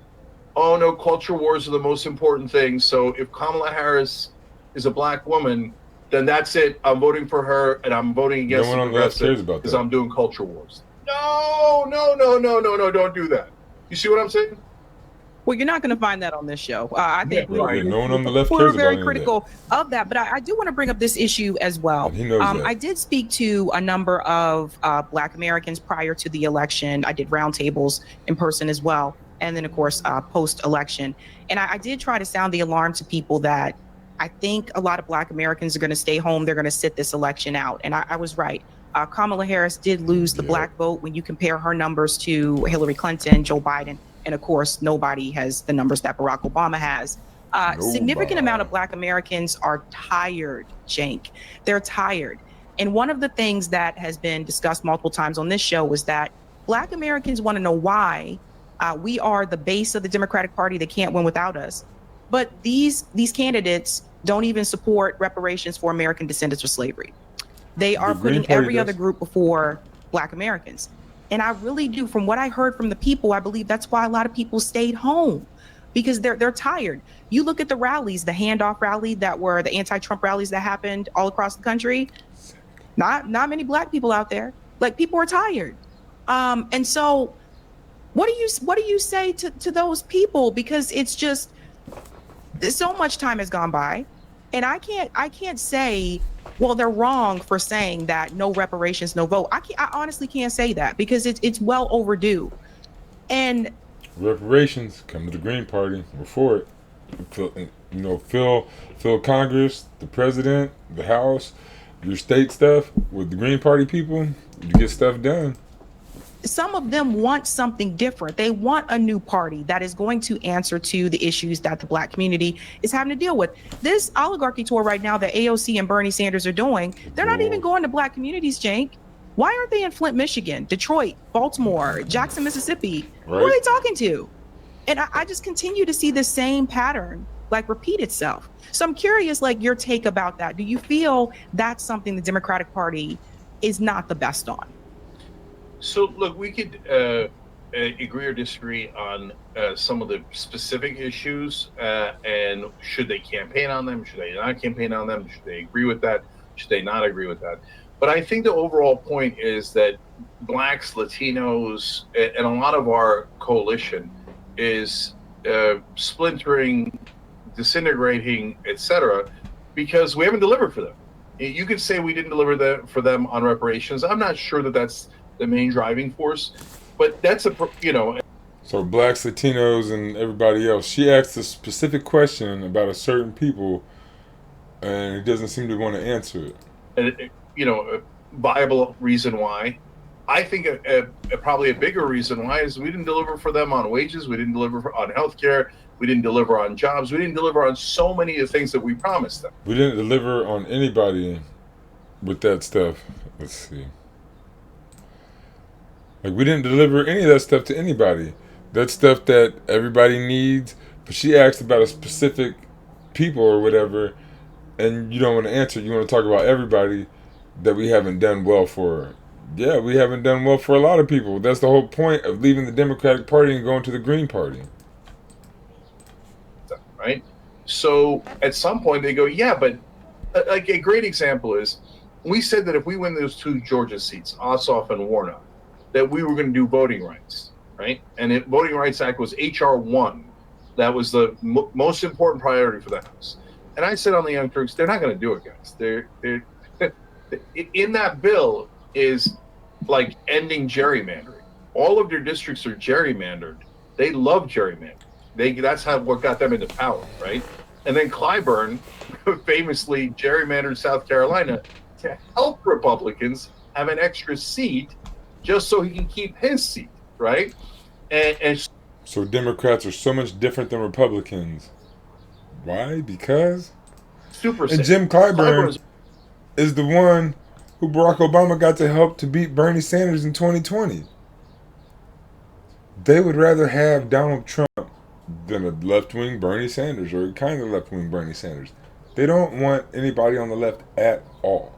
oh no, culture wars are the most important thing. So if Kamala Harris is a black woman, then that's it. I'm voting for her, and I'm voting against No the one on the left progressive cares about because that. I'm doing culture wars. No, don't do that. You see what I'm saying? Well, you're not going to find that on this show. I Yeah, think Yeah, no one on the left we're cares about very any of critical of that. But I do want to bring up this issue as well. And he knows that. I did speak to a number of Black Americans prior to the election. I did roundtables in person as well. And then, of course, post-election. And I did try to sound the alarm to people that I think a lot of Black Americans are going to stay home. They're going to sit this election out. And I was right. Kamala Harris did lose the Black vote when you compare her numbers to Hillary Clinton, Joe Biden. And of course, nobody has the numbers that Barack Obama has. Significant amount of Black Americans are tired, Cenk. They're tired. And one of the things that has been discussed multiple times on this show is that Black Americans want to know why we are the base of the Democratic Party. They can't win without us. But these candidates don't even support reparations for American descendants of slavery. They are putting every other group before Black Americans. And I really do, from what I heard from the people, I believe that's why a lot of people stayed home, because they're tired. You look at the rallies, the handoff rally that were the anti-Trump rallies that happened all across the country. Not many Black people out there. Like, people are tired. And so what do you say to those people? Because it's just, so much time has gone by, and I can't say, well, they're wrong for saying that no reparations, no vote. I honestly can't say that, because it's well overdue. And reparations, come to the Green Party. We're for it. Fill Congress, the president, the House, your state stuff with the Green Party people. You get stuff done. Some of them want something different. They want a new party that is going to answer to the issues that the Black community is having to deal with. This oligarchy tour right now that AOC and Bernie Sanders are doing, they're not even going to Black communities, Cenk. Why aren't they in Flint, Michigan, Detroit, Baltimore, Jackson, Mississippi? Right. Who are they talking to? And I just continue to see the same pattern like repeat itself. So I'm curious, like, your take about that. Do you feel that's something the Democratic Party is not the best on? So, look, we could agree or disagree on some of the specific issues, and should they campaign on them? Should they not campaign on them? Should they agree with that? Should they not agree with that? But I think the overall point is that Blacks, Latinos, and a lot of our coalition is splintering, disintegrating, etc., because we haven't delivered for them. You could say we didn't deliver for them on reparations. I'm not sure that that's the main driving force, but that's So Blacks, Latinos, and everybody else. She asked a specific question about a certain people, and he doesn't seem to want to answer it. A viable reason why. I think probably a bigger reason why is we didn't deliver for them on wages. We didn't deliver on healthcare. We didn't deliver on jobs. We didn't deliver on so many of the things that we promised them. We didn't deliver on anybody with that stuff. Let's see. Like, we didn't deliver any of that stuff to anybody. That stuff that everybody needs. But she asked about a specific people or whatever, and you don't want to answer. You want to talk about everybody that we haven't done well for. Yeah, we haven't done well for a lot of people. That's the whole point of leaving the Democratic Party and going to the Green Party. Right? So at some point they go, yeah, but like a great example is, we said that if we win those two Georgia seats, Ossoff and Warnock, that we were going to do voting rights, right? And the Voting Rights Act was H.R. 1. That was the most important priority for the House. And I said on the Young Turks, they're not going to do it, guys. They're in that bill is like ending gerrymandering. All of their districts are gerrymandered. They love gerrymandering. That's what got them into power, right? And then Clyburn famously gerrymandered South Carolina to help Republicans have an extra seat just so he can keep his seat, right? And so Democrats are so much different than Republicans. Why? Because? And Jim Clyburn is the one who Barack Obama got to help to beat Bernie Sanders in 2020. They would rather have Donald Trump than a left-wing Bernie Sanders, or a kind of left-wing Bernie Sanders. They don't want anybody on the left at all.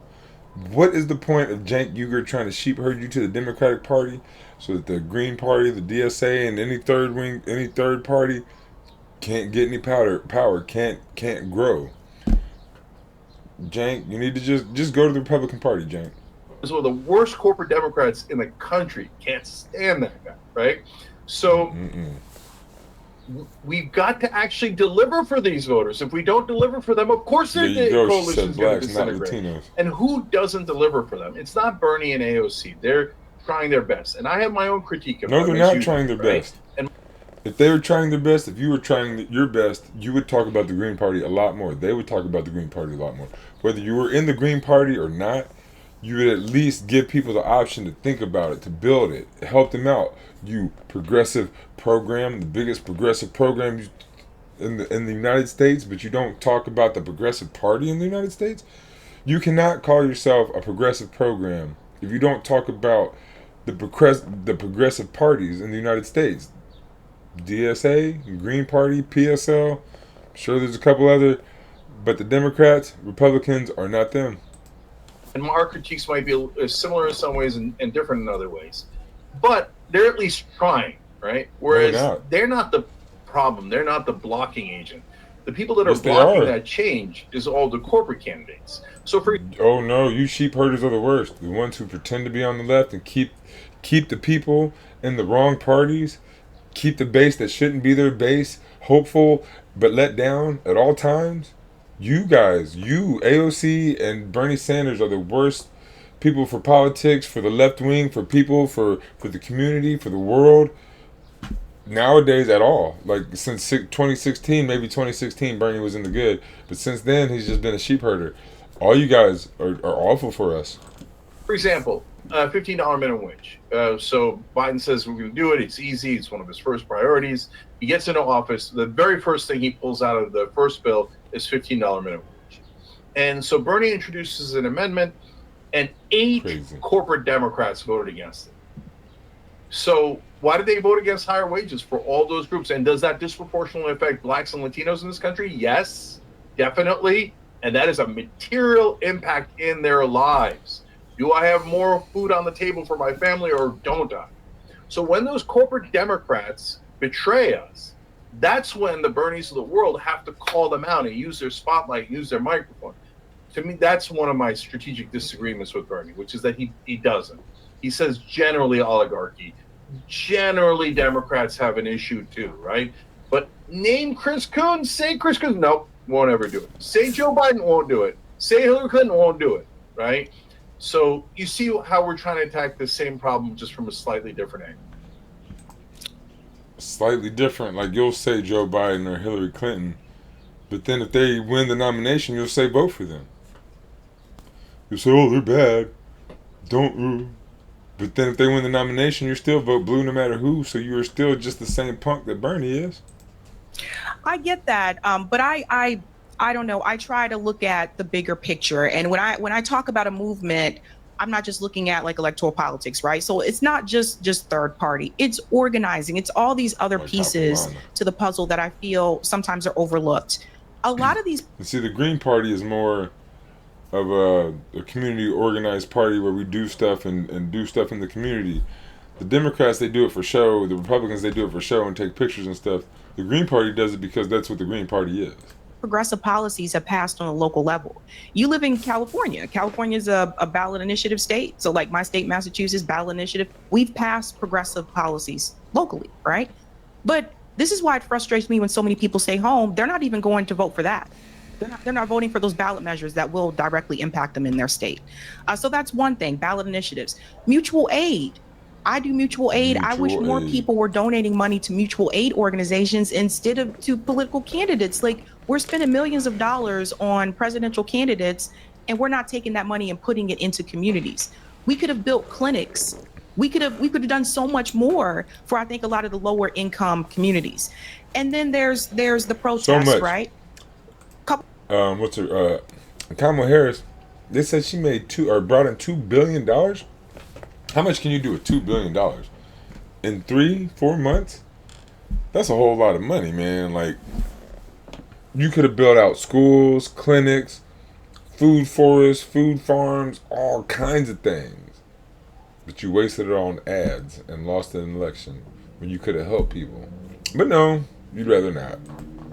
What is the point of Cenk Uygur trying to sheep herd you to the Democratic Party so that the Green Party, the DSA, and any third party can't get any power, can't grow? Cenk, you need to just go to the Republican Party, Cenk. is one of the worst corporate Democrats in the country. Can't stand that guy, right? So we've got to actually deliver for these voters. If we don't deliver for them, of course the coalition's going to disintegrate. And who doesn't deliver for them? It's not Bernie and AOC. They're trying their best. And I have my own critique of them. No, they're not trying their best. And if they were trying their best, if you were trying your best, you would talk about the Green Party a lot more. They would talk about the Green Party a lot more. Whether you were in the Green Party or not, you would at least give people the option to think about it, to build it, help them out. You progressive program, the biggest progressive program in the United States, but you don't talk about the Progressive Party in the United States. You cannot call yourself a progressive program if you don't talk about the progressive parties in the United States. DSA, Green Party, PSL. I'm sure there's a couple other, but the Democrats, Republicans are not them. And our critiques might be similar in some ways and different in other ways, but they're at least trying, right? Whereas they're not the problem. They're not the blocking agent. The people that are blocking that change is all the corporate candidates. So oh no, you sheep herders are the worst. The ones who pretend to be on the left and keep the people in the wrong parties, keep the base that shouldn't be their base, hopeful but let down at all times. You guys, AOC and Bernie Sanders are the worst people for politics, for the left wing, for people, for the community, for the world. Nowadays at all. Like since 2016, maybe 2016, Bernie was in the good. But since then, he's just been a sheep herder. All you guys are awful for us. For example, $15 minimum wage. So Biden says we're going to do it. It's easy. It's one of his first priorities. He gets into office. The very first thing he pulls out of the first bill is $15 minimum wage. And so Bernie introduces an amendment, and 8 corporate Democrats voted against it. So why did they vote against higher wages for all those groups? And does that disproportionately affect blacks and Latinos in this country? Yes, definitely. And that is a material impact in their lives. Do I have more food on the table for my family or don't I? So when those corporate Democrats betray us, that's when the Bernies of the world have to call them out and use their spotlight, use their microphone. To me, that's one of my strategic disagreements with Bernie, which is that he doesn't. He says generally oligarchy. Generally, Democrats have an issue too, right? But name Chris Coons, say Chris Coons, nope, won't ever do it. Say Joe Biden, won't do it. Say Hillary Clinton, won't do it, right? So you see how we're trying to attack the same problem just from a slightly different angle. Slightly different, like you'll say Joe Biden or Hillary Clinton, but then if they win the nomination, you'll say vote for them. You say, oh, they're bad. Don't. But then if they win the nomination, you still vote blue no matter who, so you're still just the same punk that Bernie is. I get that, but I don't know. I try to look at the bigger picture, and when I talk about a movement, I'm not just looking at like electoral politics, right? So it's not just third party. It's organizing. It's all these other pieces to the puzzle that I feel sometimes are overlooked. A lot of these. See, the Green Party is more of a community organized party where we do stuff and do stuff in the community. The Democrats, they do it for show. The Republicans, they do it for show and take pictures and stuff. The Green Party does it because that's what the Green Party is. Progressive policies have passed on a local level. You live in California. California is a ballot initiative state. So like my state, Massachusetts, ballot initiative, we've passed progressive policies locally, right? But this is why it frustrates me when so many people stay home. They're not even going to vote for that. They're not voting for those ballot measures that will directly impact them in their state. So that's one thing, ballot initiatives. Mutual aid. I do mutual aid. I wish more people were donating money to mutual aid organizations instead of to political candidates. Like, we're spending millions of dollars on presidential candidates, and we're not taking that money and putting it into communities. We could have built clinics. We could have done so much more for, I think, a lot of the lower income communities. And then there's the protests, right? What's her Kamala Harris, they said she made brought in $2 billion. How much can you do with $2 billion in 3-4 months? That's a whole lot of money, man. Like, you could have built out schools, clinics, food forests, food farms, all kinds of things, but you wasted it on ads and lost an election when you could have helped people. But no, you'd rather not.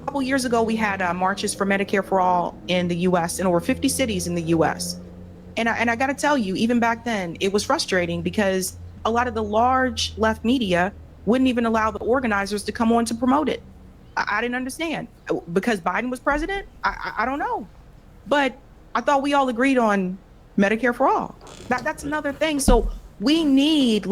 A couple years ago, we had marches for Medicare for All in the U.S. in over 50 cities in the U.S. And I got to tell you, even back then, it was frustrating because a lot of the large left media wouldn't even allow the organizers to come on to promote it. I didn't understand because Biden was president. I don't know, but I thought we all agreed on Medicare for all. That's another thing. So we need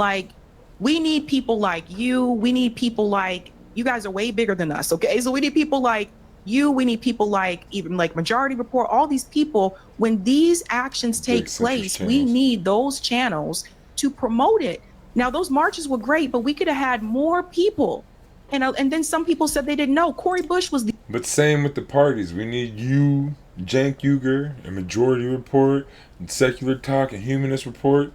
people like you. We need people like you guys are way bigger than us. Okay, so we need people like you. We need people like even like Majority Report. All these people. When these actions take place, we need those channels to promote it. Now those marches were great, but we could have had more people. And then some people said they didn't know. Cori Bush was the. But same with the parties. We need you, Cenk Uygur, and Majority Report, and Secular Talk, and Humanist Report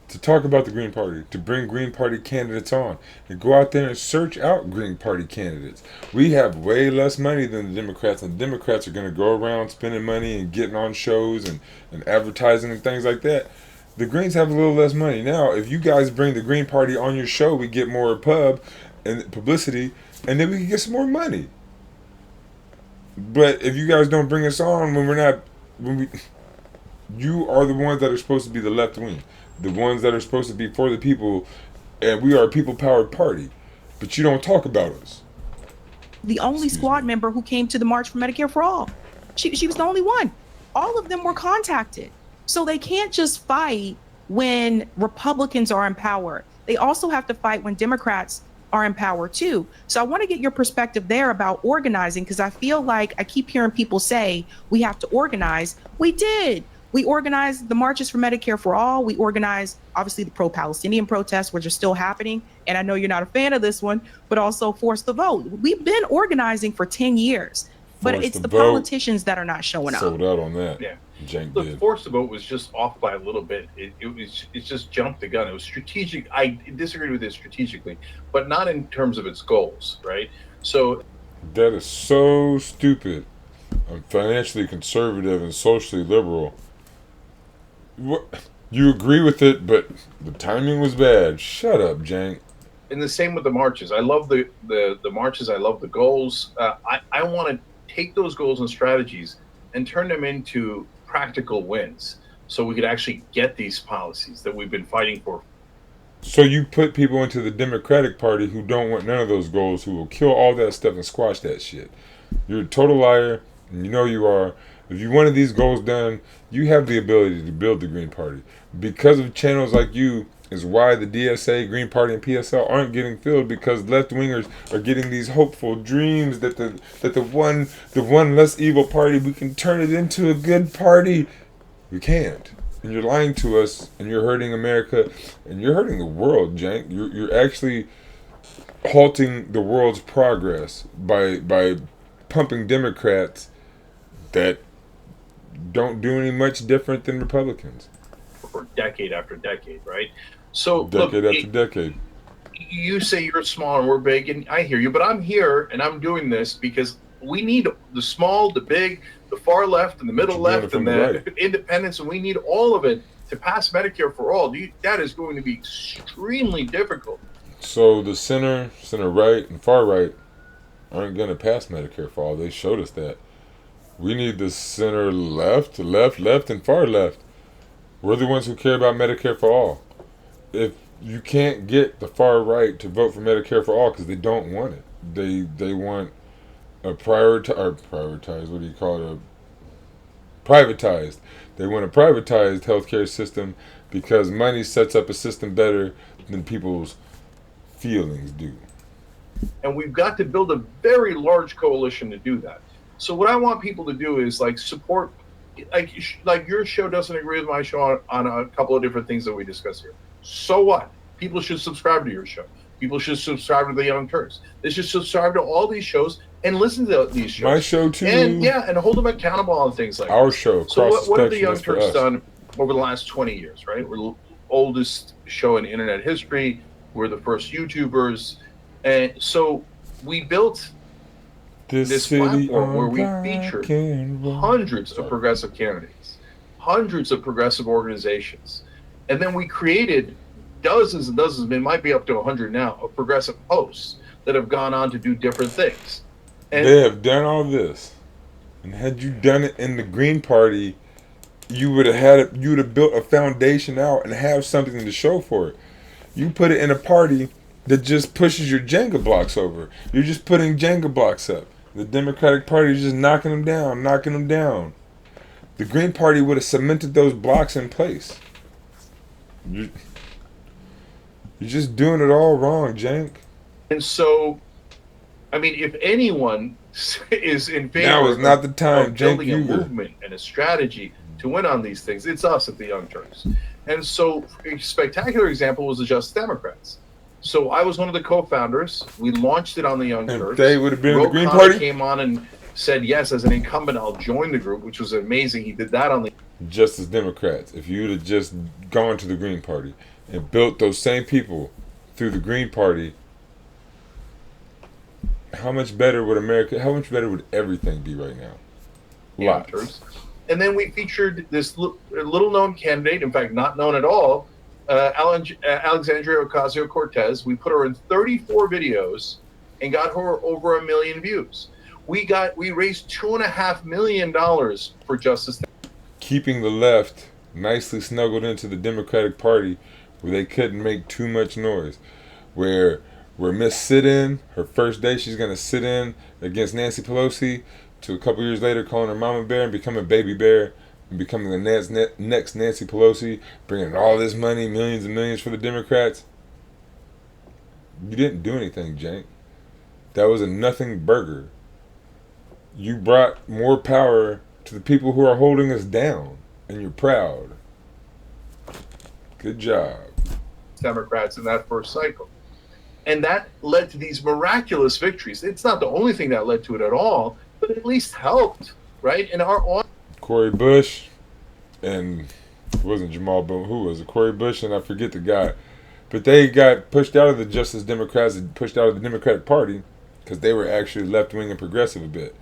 to talk about the Green Party, to bring Green Party candidates on, and go out there and search out Green Party candidates. We have way less money than the Democrats, and the Democrats are going to go around spending money and getting on shows and advertising and things like that. The Greens have a little less money. Now, if you guys bring the Green Party on your show, we get more pub and publicity, and then we can get some more money. But if you guys don't bring us on you are the ones that are supposed to be the left wing, the ones that are supposed to be for the people, and we are a people-powered party. But you don't talk about us. The only squad member who came to the March for Medicare for All. She was the only one. All of them were contacted. So they can't just fight when Republicans are in power. They also have to fight when Democrats are in power too. So I want to get your perspective there about organizing, because I feel like I keep hearing people say we have to organize. We did. We organized the marches for Medicare for All. We organized, obviously, the pro-Palestinian protests, which are still happening. And I know you're not a fan of this one, but also Force the Vote. We've been organizing for 10 years, but it's the politicians that are not showing up. Sold out on that. Yeah. Look, Force the Vote was just off by a little bit. It just jumped the gun. It was strategic. I disagreed with it strategically, but not in terms of its goals, right? So that is so stupid. I'm financially conservative and socially liberal. What? You agree with it, but the timing was bad. Shut up, Cenk. And the same with the marches. I love the marches. I love the goals. I want to take those goals and strategies and turn them into practical wins, so we could actually get these policies that we've been fighting for. So you put people into the Democratic Party who don't want none of those goals, who will kill all that stuff and squash that shit. You're a total liar, and you know you are. If you wanted these goals done, you have the ability to build the Green Party. Because of channels like you is why the DSA, Green Party, and PSL aren't getting filled, because left-wingers are getting these hopeful dreams that the one less evil party, we can turn it into a good party. We can't. And you're lying to us, and you're hurting America, and you're hurting the world, Cenk. You're actually halting the world's progress by pumping Democrats that don't do any much different than Republicans. For decade after decade, right? So decade after decade. You say you're small and we're big, and I hear you, but I'm here and I'm doing this because we need the small, the big, the far left, and the middle left, and the independents, and we need all of it to pass Medicare for all. That is going to be extremely difficult. So the center right, and far right aren't going to pass Medicare for all. They showed us that. We need the center left, and far left. We're the ones who care about Medicare for all. If you can't get the far right to vote for Medicare for all because they don't want it, they want a privatized. What do you call it? Privatized. They want a privatized healthcare system because money sets up a system better than people's feelings do. And we've got to build a very large coalition to do that. So what I want people to do is support, like your show doesn't agree with my show on a couple of different things that we discuss here. So what? People should subscribe to your show. People should subscribe to the Young Turks. They should subscribe to all these shows and listen to these shows. My show too. And and hold them accountable on things like our that. show. So what have the Young Turks done over the last 20 years, right? We're the oldest show in internet history. We're the first YouTubers. And so we built this platform where we featured hundreds of progressive candidates, hundreds of progressive organizations. And then we created dozens and dozens, it might be up to 100 now, of progressive hosts that have gone on to do different things. And they have done all this. And had you done it in the Green Party, you would have had it. You would have built a foundation out and have something to show for it. You put it in a party that just pushes your Jenga blocks over. You're just putting Jenga blocks up. The Democratic Party is just knocking them down, knocking them down. The Green Party would have cemented those blocks in place. You're just doing it all wrong, Cenk. And so, I mean, if anyone is in favor Now is not the time, of building a Cenk Uygur. movement and a strategy to win on these things, it's us at the Young Turks. And so, a spectacular example was the Just Democrats. So I was one of the co-founders. We launched it on the Young And Turks. they would have been in the Ro Green Khanna Party. came on and said, yes, as an incumbent, I'll join the group, which was amazing. He did that on the Just as Democrats, if you would have just gone to the Green Party and built those same people through the Green Party, how much better would America, how much better would everything be right now? Young Lots. Turks. And then we featured this little-known candidate, in fact, not known at all, Alexandria Ocasio-Cortez. We put her in 34 videos and got her over 1 million views. We raised $2.5 million for Justice. Keeping the left nicely snuggled into the Democratic Party where they couldn't make too much noise. Where Miss Sit-In, her first day, she's going to sit in against Nancy Pelosi, to a couple years later calling her Mama Bear and becoming Baby Bear and becoming the next Nancy Pelosi, bringing all this money, millions and millions for the Democrats. You didn't do anything, Cenk. That was a nothing burger. You brought more power to the people who are holding us down, and you're proud. Good job. Democrats in that first cycle. And that led to these miraculous victories. It's not the only thing that led to it at all, but at least helped, right? And our Cori Bush, and it wasn't Jamal Bowman, who was it? Cori Bush, and I forget the guy. But they got pushed out of the Justice Democrats and pushed out of the Democratic Party because they were actually left-wing and progressive a bit.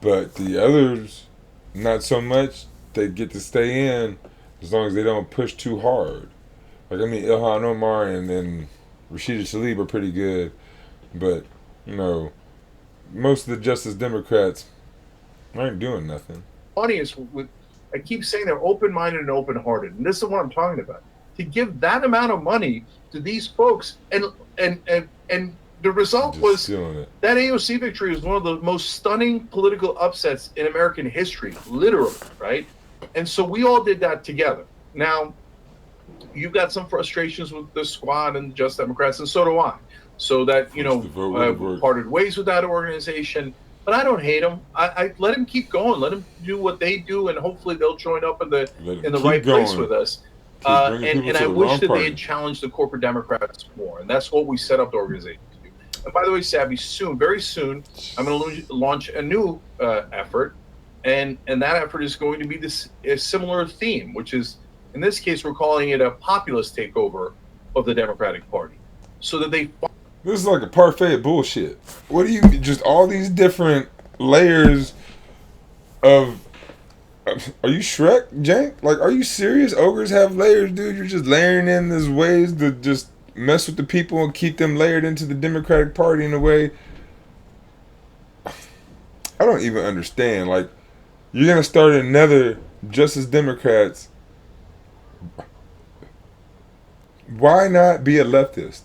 But the others, not so much. They get to stay in as long as they don't push too hard. Like, I mean, Ilhan Omar and then Rashida Tlaib are pretty good. But, you know, most of the Justice Democrats aren't doing nothing. audience, I keep saying they're open-minded and open-hearted. And this is what I'm talking about. To give that amount of money to these folks, and the result Just was stealing it. that AOC victory was one of the most stunning political upsets in American history, literally, right? And so we all did that together. Now, you've got some frustrations with the squad and Just Democrats, and so do I. So that, you know, parted ways with that organization. But I don't hate them. I let them keep going. Let them do what they do, and hopefully they'll join up in the right place with us. And I wish that they had challenged the corporate Democrats more. And that's what we set up the organization to do. And by the way, Sabby, very soon, I'm going to launch a new effort. And that effort is going to be a similar theme, which is, in this case, we're calling it a populist takeover of the Democratic Party. So that they... This is like a parfait of bullshit. What do you... Just all these different layers of... Are you Shrek, Cenk? Like, are you serious? Ogres have layers, dude. You're just layering in these ways to just mess with the people and keep them layered into the Democratic Party in a way. I don't even understand. Like, you're going to start another Justice Democrats. Why not be a leftist?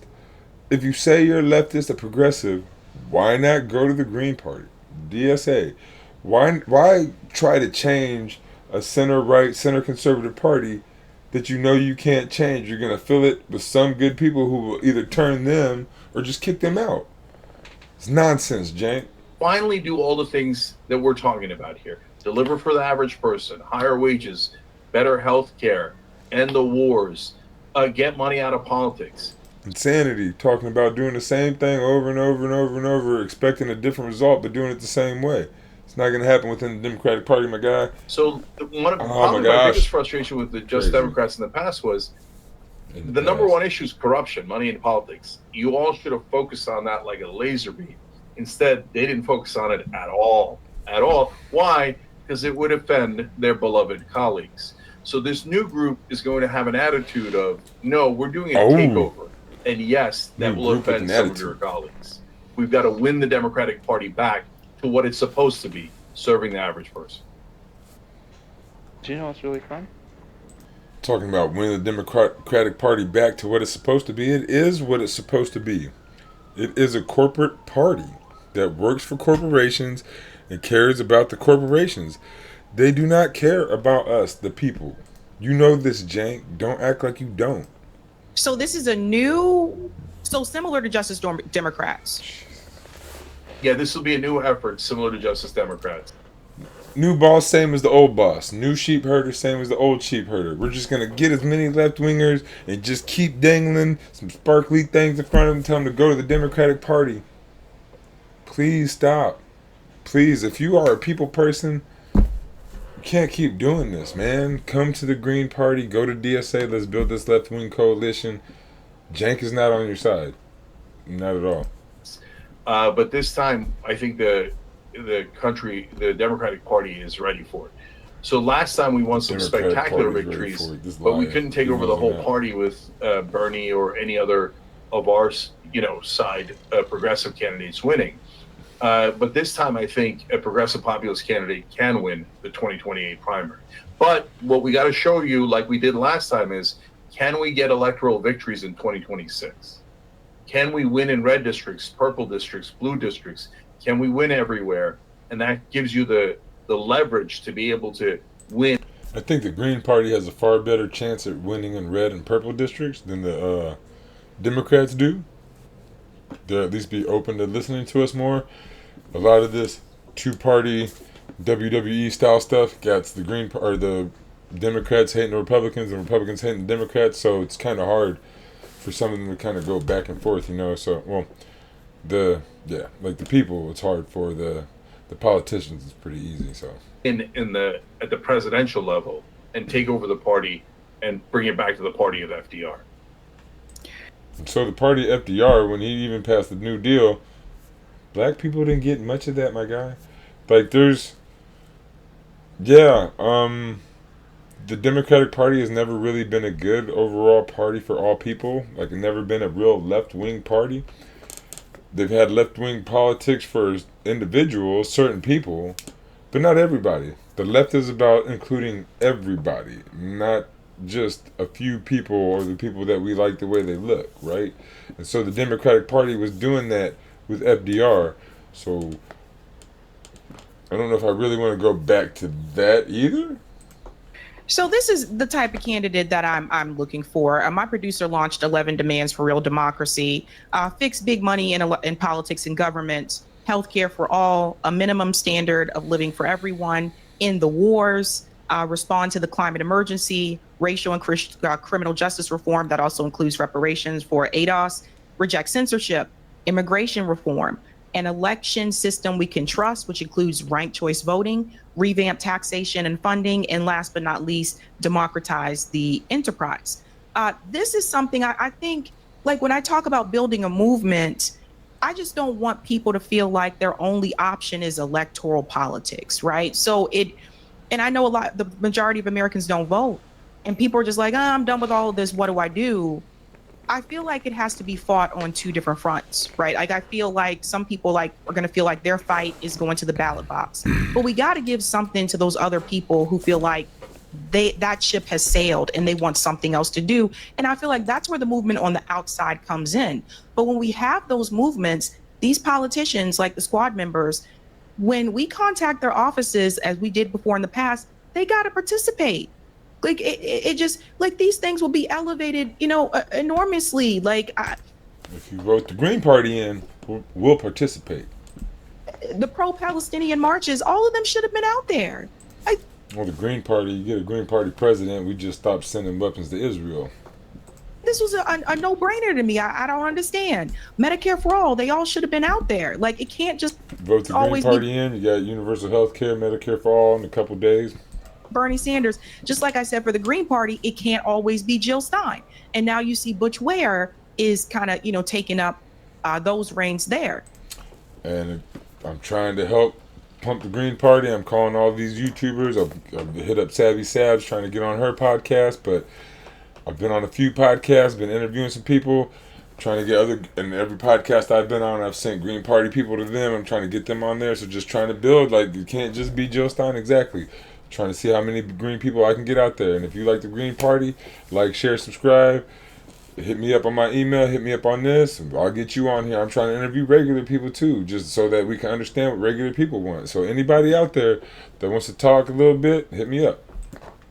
If you say you're a leftist, a progressive, why not go to the Green Party, DSA? Why try to change a center-right, center-conservative party that you know you can't change? You're going to fill it with some good people who will either turn them or just kick them out. It's nonsense, Cenk. Finally do all the things that we're talking about here. Deliver for the average person, higher wages, better health care, end the wars, get money out of politics. Insanity, talking about doing the same thing over and over and over and over, expecting a different result, but doing it the same way. It's not going to happen within the Democratic Party, my guy. So probably my biggest frustration with the Just Democrats in the past was the number one issue is corruption, money in politics. You all should have focused on that like a laser beam. Instead, they didn't focus on it at all. At all. Why? Because it would offend their beloved colleagues. So this new group is going to have an attitude of, no, we're doing a takeover. And yes, that will offend some of your colleagues. We've got to win the Democratic Party back to what it's supposed to be, serving the average person. Do you know what's really fun? Talking about winning the Democratic Party back to what it's supposed to be. It is what it's supposed to be. It is a corporate party that works for corporations and cares about the corporations. They do not care about us, the people. You know this, Cenk. Don't act like you don't. So this is so similar to Justice Democrats. Yeah, this will be a new effort similar to Justice Democrats. New boss, same as the old boss. New sheep herder, same as the old sheep herder. We're just going to get as many left wingers and just keep dangling some sparkly things in front of them, tell them to go to the Democratic Party. Please stop. Please, if you are a people person, you can't keep doing this, man. Come to the Green Party, go to DSA, let's build this left wing coalition. Cenk is not on your side. Not at all. But this time, I think the Democratic Party is ready for it. So last time we won some spectacular victories, but we couldn't take over the whole party with Bernie or any other of our, side progressive candidates winning. But this time, I think a progressive populist candidate can win the 2028 primary. But what we got to show you, like we did last time, is can we get electoral victories in 2026? Can we win in red districts, purple districts, blue districts? Can we win everywhere? And that gives you the leverage to be able to win. I think the Green Party has a far better chance at winning in red and purple districts than the Democrats do. They'll at least be open to listening to us more. A lot of this two-party WWE style stuff gets the Democrats hating the Republicans and Republicans hating the Democrats, so it's kind of hard for some of them to kind of go back and forth, So, the people, it's hard. For the politicians, it's pretty easy. So at the presidential level and take over the party and bring it back to the party of FDR. So the party FDR, when he even passed the New Deal, black people didn't get much of that, my guy. Like the Democratic Party has never really been a good overall party for all people. Like, it's never been a real left-wing party. They've had left-wing politics for individuals, certain people, but not everybody. The left is about including everybody, not just a few people or the people that we like the way they look, right? And so the Democratic Party was doing that with FDR. So I don't know if I really want to go back to that either. So this is the type of candidate that I'm looking for. My producer launched 11 demands for real democracy, fix big money in politics and government, healthcare for all, a minimum standard of living for everyone, end the wars, respond to the climate emergency, racial and criminal justice reform that also includes reparations for ADOS, reject censorship, immigration reform, an election system we can trust, which includes ranked choice voting, revamp taxation and funding, and last but not least, democratize the enterprise. This is something I think, like when I talk about building a movement, I just don't want people to feel like their only option is electoral politics, right? And I know the majority of Americans don't vote, and people are just like, I'm done with all of this, what do I do? I feel like it has to be fought on two different fronts, right? Like, I feel like some people are going to feel like their fight is going to the ballot box, but we got to give something to those other people who feel like that ship has sailed and they want something else to do. And I feel like that's where the movement on the outside comes in. But when we have those movements, these politicians, like the squad members, when we contact their offices, as we did before in the past, they got to participate. Like it just, like, these things will be elevated, enormously. If you vote the Green Party in, we'll participate. The pro-Palestinian marches, all of them should have been out there. Well, the Green Party, you get a Green Party president, we just stopped sending weapons to Israel. This was a no-brainer to me. I don't understand. Medicare for all, they all should have been out there. Like, it can't just vote the Green Party in. You got universal health care, Medicare for all in a couple days. Bernie Sanders, just like I said, for the Green Party, it can't always be Jill Stein. And now you see Butch Ware is kind of, taking up those reins there. And I'm trying to help pump the Green Party. I'm calling all these YouTubers. I've hit up Sabby Sabbs trying to get on her podcast, but I've been on a few podcasts, been interviewing some people, trying to get and every podcast I've been on, I've sent Green Party people to them. I'm trying to get them on there. So just trying to build, like, you can't just be Jill Stein. Exactly. Trying to see how many green people I can get out there. And if you like the Green Party, like, share, subscribe, hit me up on my email, hit me up on this, and I'll get you on here. I'm trying to interview regular people too, just so that we can understand what regular people want. So anybody out there that wants to talk a little bit, hit me up.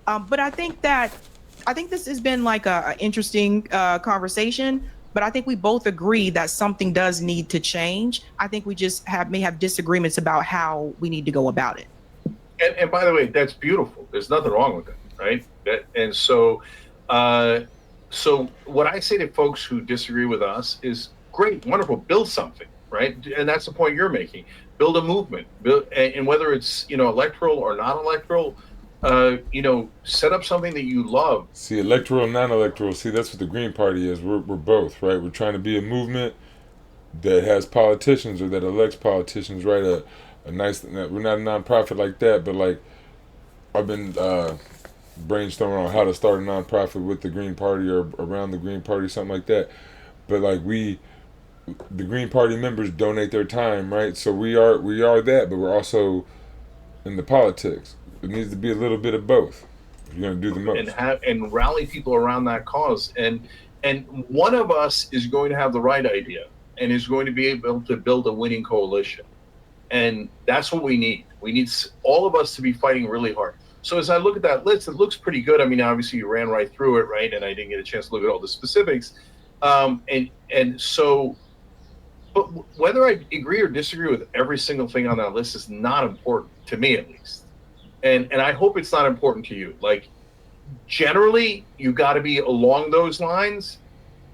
But I think this has been like a interesting conversation. But I think we both agree that something does need to change. I think we just may have disagreements about how we need to go about it. And by the way, that's beautiful. There's nothing wrong with it, right? So what I say to folks who disagree with us is great, wonderful, build something, right? And that's the point you're making. Build a movement, and whether it's electoral or non-electoral, set up something that you love. See, electoral, non-electoral. See, that's what the Green Party is. We're both, right? We're trying to be a movement that has politicians or that elects politicians, right? A nice. We're not a nonprofit like that, but like I've been brainstorming on how to start a nonprofit with the Green Party or around the Green Party, something like that. But like the Green Party members donate their time, right? So we are that, but we're also in the politics. It needs to be a little bit of both. If you're gonna do the most and rally people around that cause, and one of us is going to have the right idea and is going to be able to build a winning coalition, and that's what we need. We need all of us to be fighting really hard. So as I look at that list, it looks pretty good. I mean, obviously you ran right through it, right? And I didn't get a chance to look at all the specifics. So, but whether I agree or disagree with every single thing on that list is not important to me, at least. And I hope it's not important to you. Like, generally, you got to be along those lines,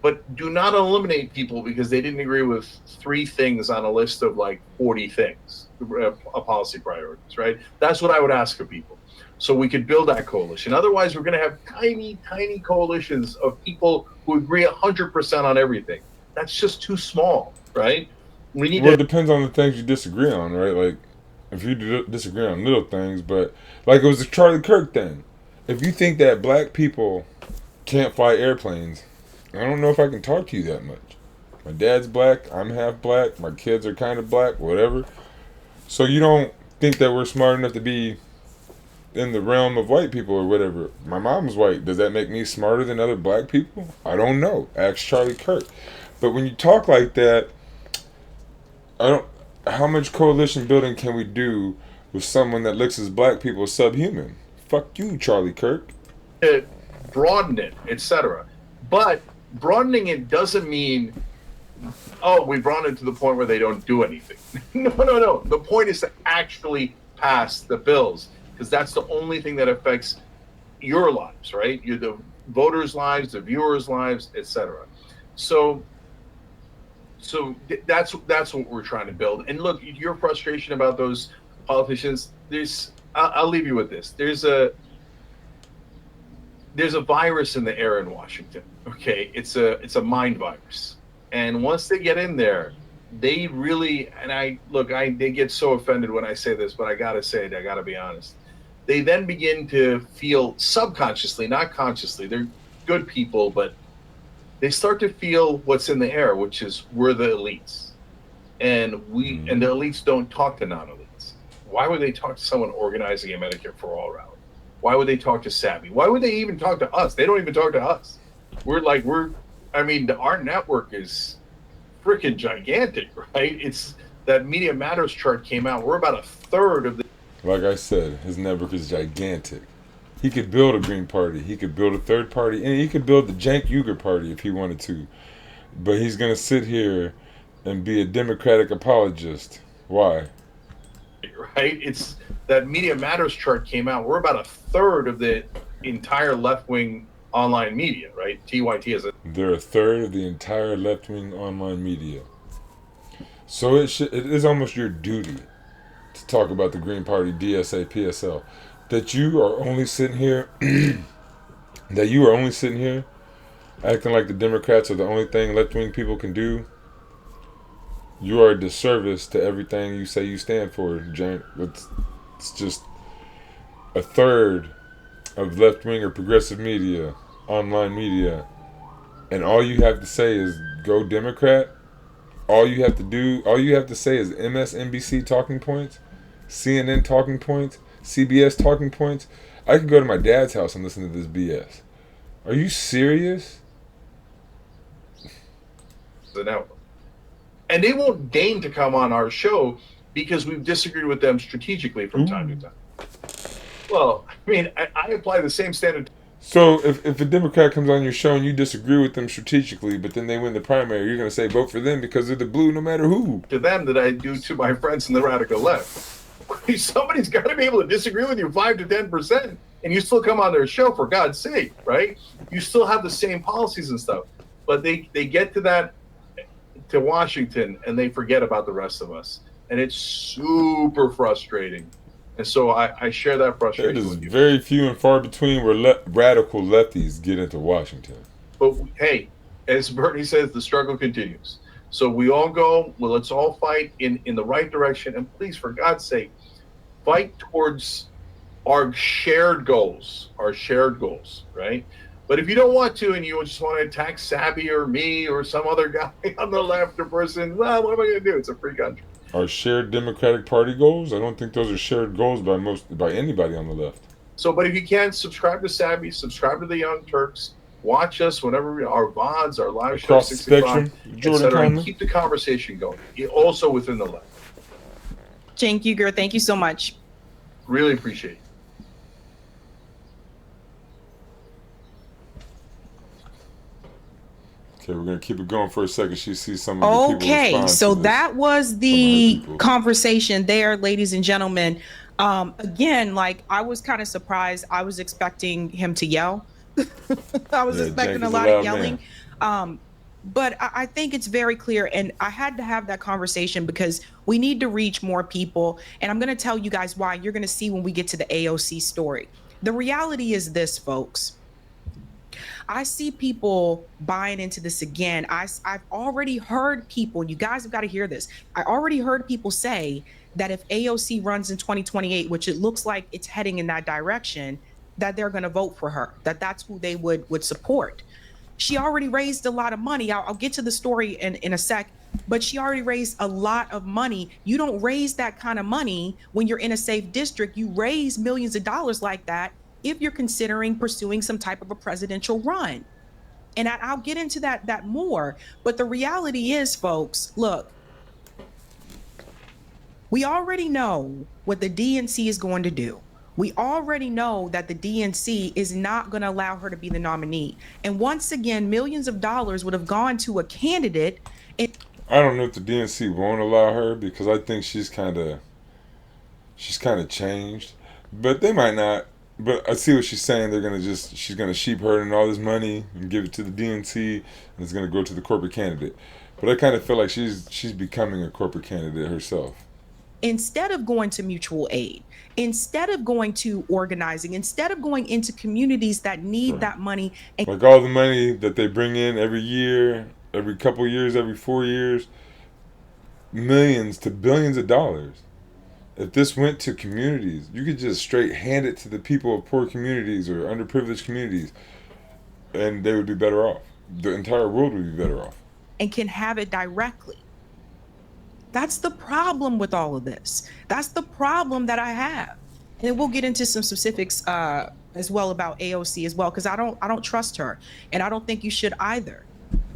but do not eliminate people because they didn't agree with 3 things on a list of like 40 things, policy priorities, right? That's what I would ask of people. So we could build that coalition. Otherwise, we're going to have tiny, tiny coalitions of people who agree 100% on everything. That's just too small, right? We need. Well, it depends on the things you disagree on, right? Like, if you disagree on little things, but like it was the Charlie Kirk thing. If you think that black people can't fly airplanes, I don't know if I can talk to you that much. My dad's black, I'm half black, my kids are kind of black, whatever. So you don't think that we're smart enough to be in the realm of white people or whatever. My mom's white. Does that make me smarter than other black people? I don't know. Ask Charlie Kirk. But when you talk like that, how much coalition building can we do with someone that looks as black people subhuman? Fuck you, Charlie Kirk. Broaden it, etc. But broadening it doesn't mean, we broaden it to the point where they don't do anything. No. The point is to actually pass the bills, because that's the only thing that affects your lives, right? You're the voters' lives, the viewers' lives, etc. So that's what we're trying to build. And look, your frustration about those politicians, I'll leave you with this. There's a virus in the air in Washington. Okay, it's a mind virus, and once they get in there, they really, they get so offended when I say this, but I gotta say it. I gotta be honest. They then begin to feel subconsciously, not consciously. They're good people, but they start to feel what's in the air, which is we're the elites, and the elites don't talk to non-elites. Why would they talk to someone organizing a Medicare for All rally? Why would they talk to Sabby? Why would they even talk to us? They don't even talk to us. Our network is freaking gigantic, right? It's that Media Matters chart came out. We're about 1/3 of the. Like I said, his network is gigantic. He could build a Green Party. He could build a third party. And he could build the Cenk Uygur Party if he wanted to. But he's going to sit here and be a Democratic apologist. Why? Right? It's that Media Matters chart came out. We're about 1/3 of the entire left-wing online media, right? TYT is They're 1/3 of the entire left-wing online media. So it is almost your duty to talk about the Green Party, DSA, PSL. That you are only sitting here acting like the Democrats are the only thing left-wing people can do. You are a disservice to everything you say you stand for, Cenk. It's just 1/3 of left-wing or progressive media, online media, and all you have to say is go Democrat. All you have to say is MSNBC talking points, CNN talking points, CBS talking points. I can go to my dad's house and listen to this BS. Are you serious? The network. And they won't deign to come on our show because we've disagreed with them strategically from time to time. Well, I mean, I apply the same standard. So if a Democrat comes on your show and you disagree with them strategically, but then they win the primary, you're going to say vote for them because they're the blue no matter who. To them that I do to my friends in the radical left. Somebody's got to be able to disagree with you 5 to 10%, and you still come on their show, for God's sake, right? You still have the same policies and stuff. But they get to Washington and they forget about the rest of us. And it's super frustrating. And so I share that frustration. It is very few and far between where radical lefties get into Washington. But hey, as Bernie says, the struggle continues. So we all go, well, let's all fight in the right direction. And please, for God's sake, fight towards our shared goals, right? But if you don't want to and you just want to attack Sabby or me or some other guy on the left or person, well, what am I going to do? It's a free country. Our shared Democratic Party goals? I don't think those are shared goals by anybody on the left. So, but if you can, subscribe to Sabby, subscribe to the Young Turks, watch us whenever our VODs, our live Across shows, the spectrum, etc., and keep the conversation going, also within the left. Cenk Uygur, thank you so much. Really appreciate it. Okay, we're going to keep it going for a second. She sees some of the people Okay, so that was the conversation there, ladies and gentlemen. Again, like, I was kind of surprised. I was expecting him to yell. I was expecting a lot of yelling. But I think it's very clear, and I had to have that conversation because we need to reach more people. And I'm going to tell you guys why. You're going to see when we get to the AOC story. The reality is this, folks. I see people buying into this again. I've already heard people, you guys have got to hear this. I already heard people say that if AOC runs in 2028, which it looks like it's heading in that direction, that they're going to vote for her, that's who they would support. She already raised a lot of money. I'll get to the story in a sec, but she already raised a lot of money. You don't raise that kind of money when you're in a safe district. You raise millions of dollars like that if you're considering pursuing some type of a presidential run. And I'll get into that more. But the reality is, folks, look, we already know what the DNC is going to do. We already know that the DNC is not going to allow her to be the nominee. And once again, millions of dollars would have gone to a candidate. I don't know if the DNC won't allow her because I think she's kind of changed. But they might not. But I see what she's saying. She's gonna sheep herd and all this money and give it to the DNC, and it's gonna go to the corporate candidate. But I kind of feel like she's becoming a corporate candidate herself. Instead of going to mutual aid, instead of going to organizing, instead of going into communities that need that money, and like all the money that they bring in every year, every couple years, every 4 years, millions to billions of dollars. If this went to communities, you could just straight hand it to the people of poor communities or underprivileged communities, and they would be better off. The entire world would be better off. And can have it directly. That's the problem with all of this. That's the problem that I have. And then we'll get into some specifics as well about AOC as well, because I don't trust her, and I don't think you should either.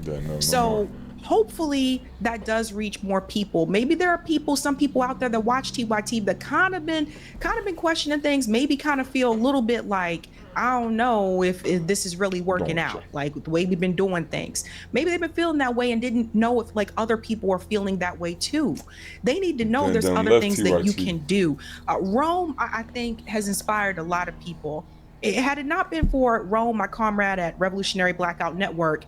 Yeah, no, so hopefully that does reach more people. Maybe there are some people out there that watch TYT that kind of been questioning things, maybe kind of feel a little bit like, I don't know if this is really working out, like the way we've been doing things. Maybe they've been feeling that way and didn't know if like other people are feeling that way too. They need to know there's other things that you can do. Rome, I think, has inspired a lot of people. Had it not been for Rome, my comrade at Revolutionary Blackout Network,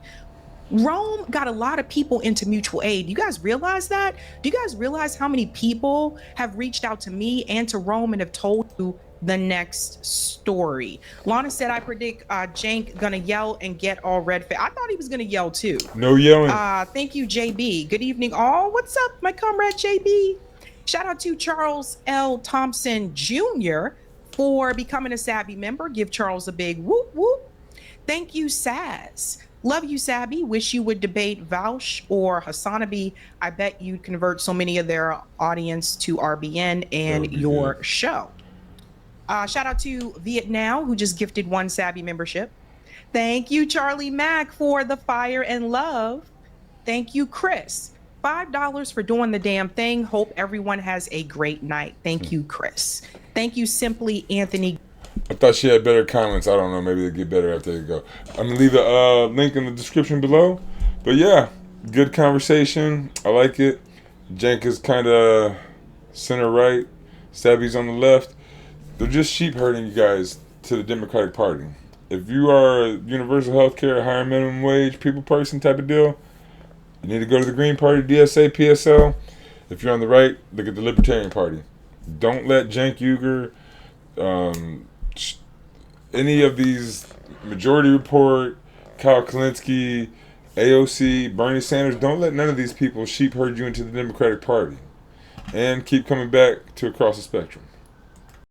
Rome got a lot of people into mutual aid. You guys realize that? Do you guys realize how many people have reached out to me and to Rome and have told you the next story? Lana said, I predict Cenk gonna yell and get all red face. I thought he was gonna yell too. No yelling. Thank you, JB. Good evening, all. What's up, my comrade JB? Shout out to Charles L. Thompson Jr. for becoming a Sabby member. Give Charles a big whoop whoop. Thank you, Saz. Love you, Sabby. Wish you would debate Vaush or Hassanabi. I bet you'd convert so many of their audience to RBN and your show. Shout out to Vietnam, who just gifted 1 Sabby membership. Thank you, Charlie Mack, for the fire and love. Thank you, Chris. $5 for doing the damn thing. Hope everyone has a great night. Thank you, Chris. Thank you, Simply Anthony. I thought she had better comments. I don't know. Maybe they get better after they go. I'm gonna leave a link in the description below. But yeah, good conversation. I like it. Cenk is kind of center right. Sabby's on the left. They're just sheep herding you guys to the Democratic Party. If you are a universal health care, higher minimum wage, people person type of deal, you need to go to the Green Party, DSA, PSL. If you're on the right, look at the Libertarian Party. Don't let Cenk Uygur, any of these Majority Report, Kyle Kalinske, AOC, Bernie Sanders, don't let none of these people sheep herd you into the Democratic Party. And keep coming back to Across the Spectrum.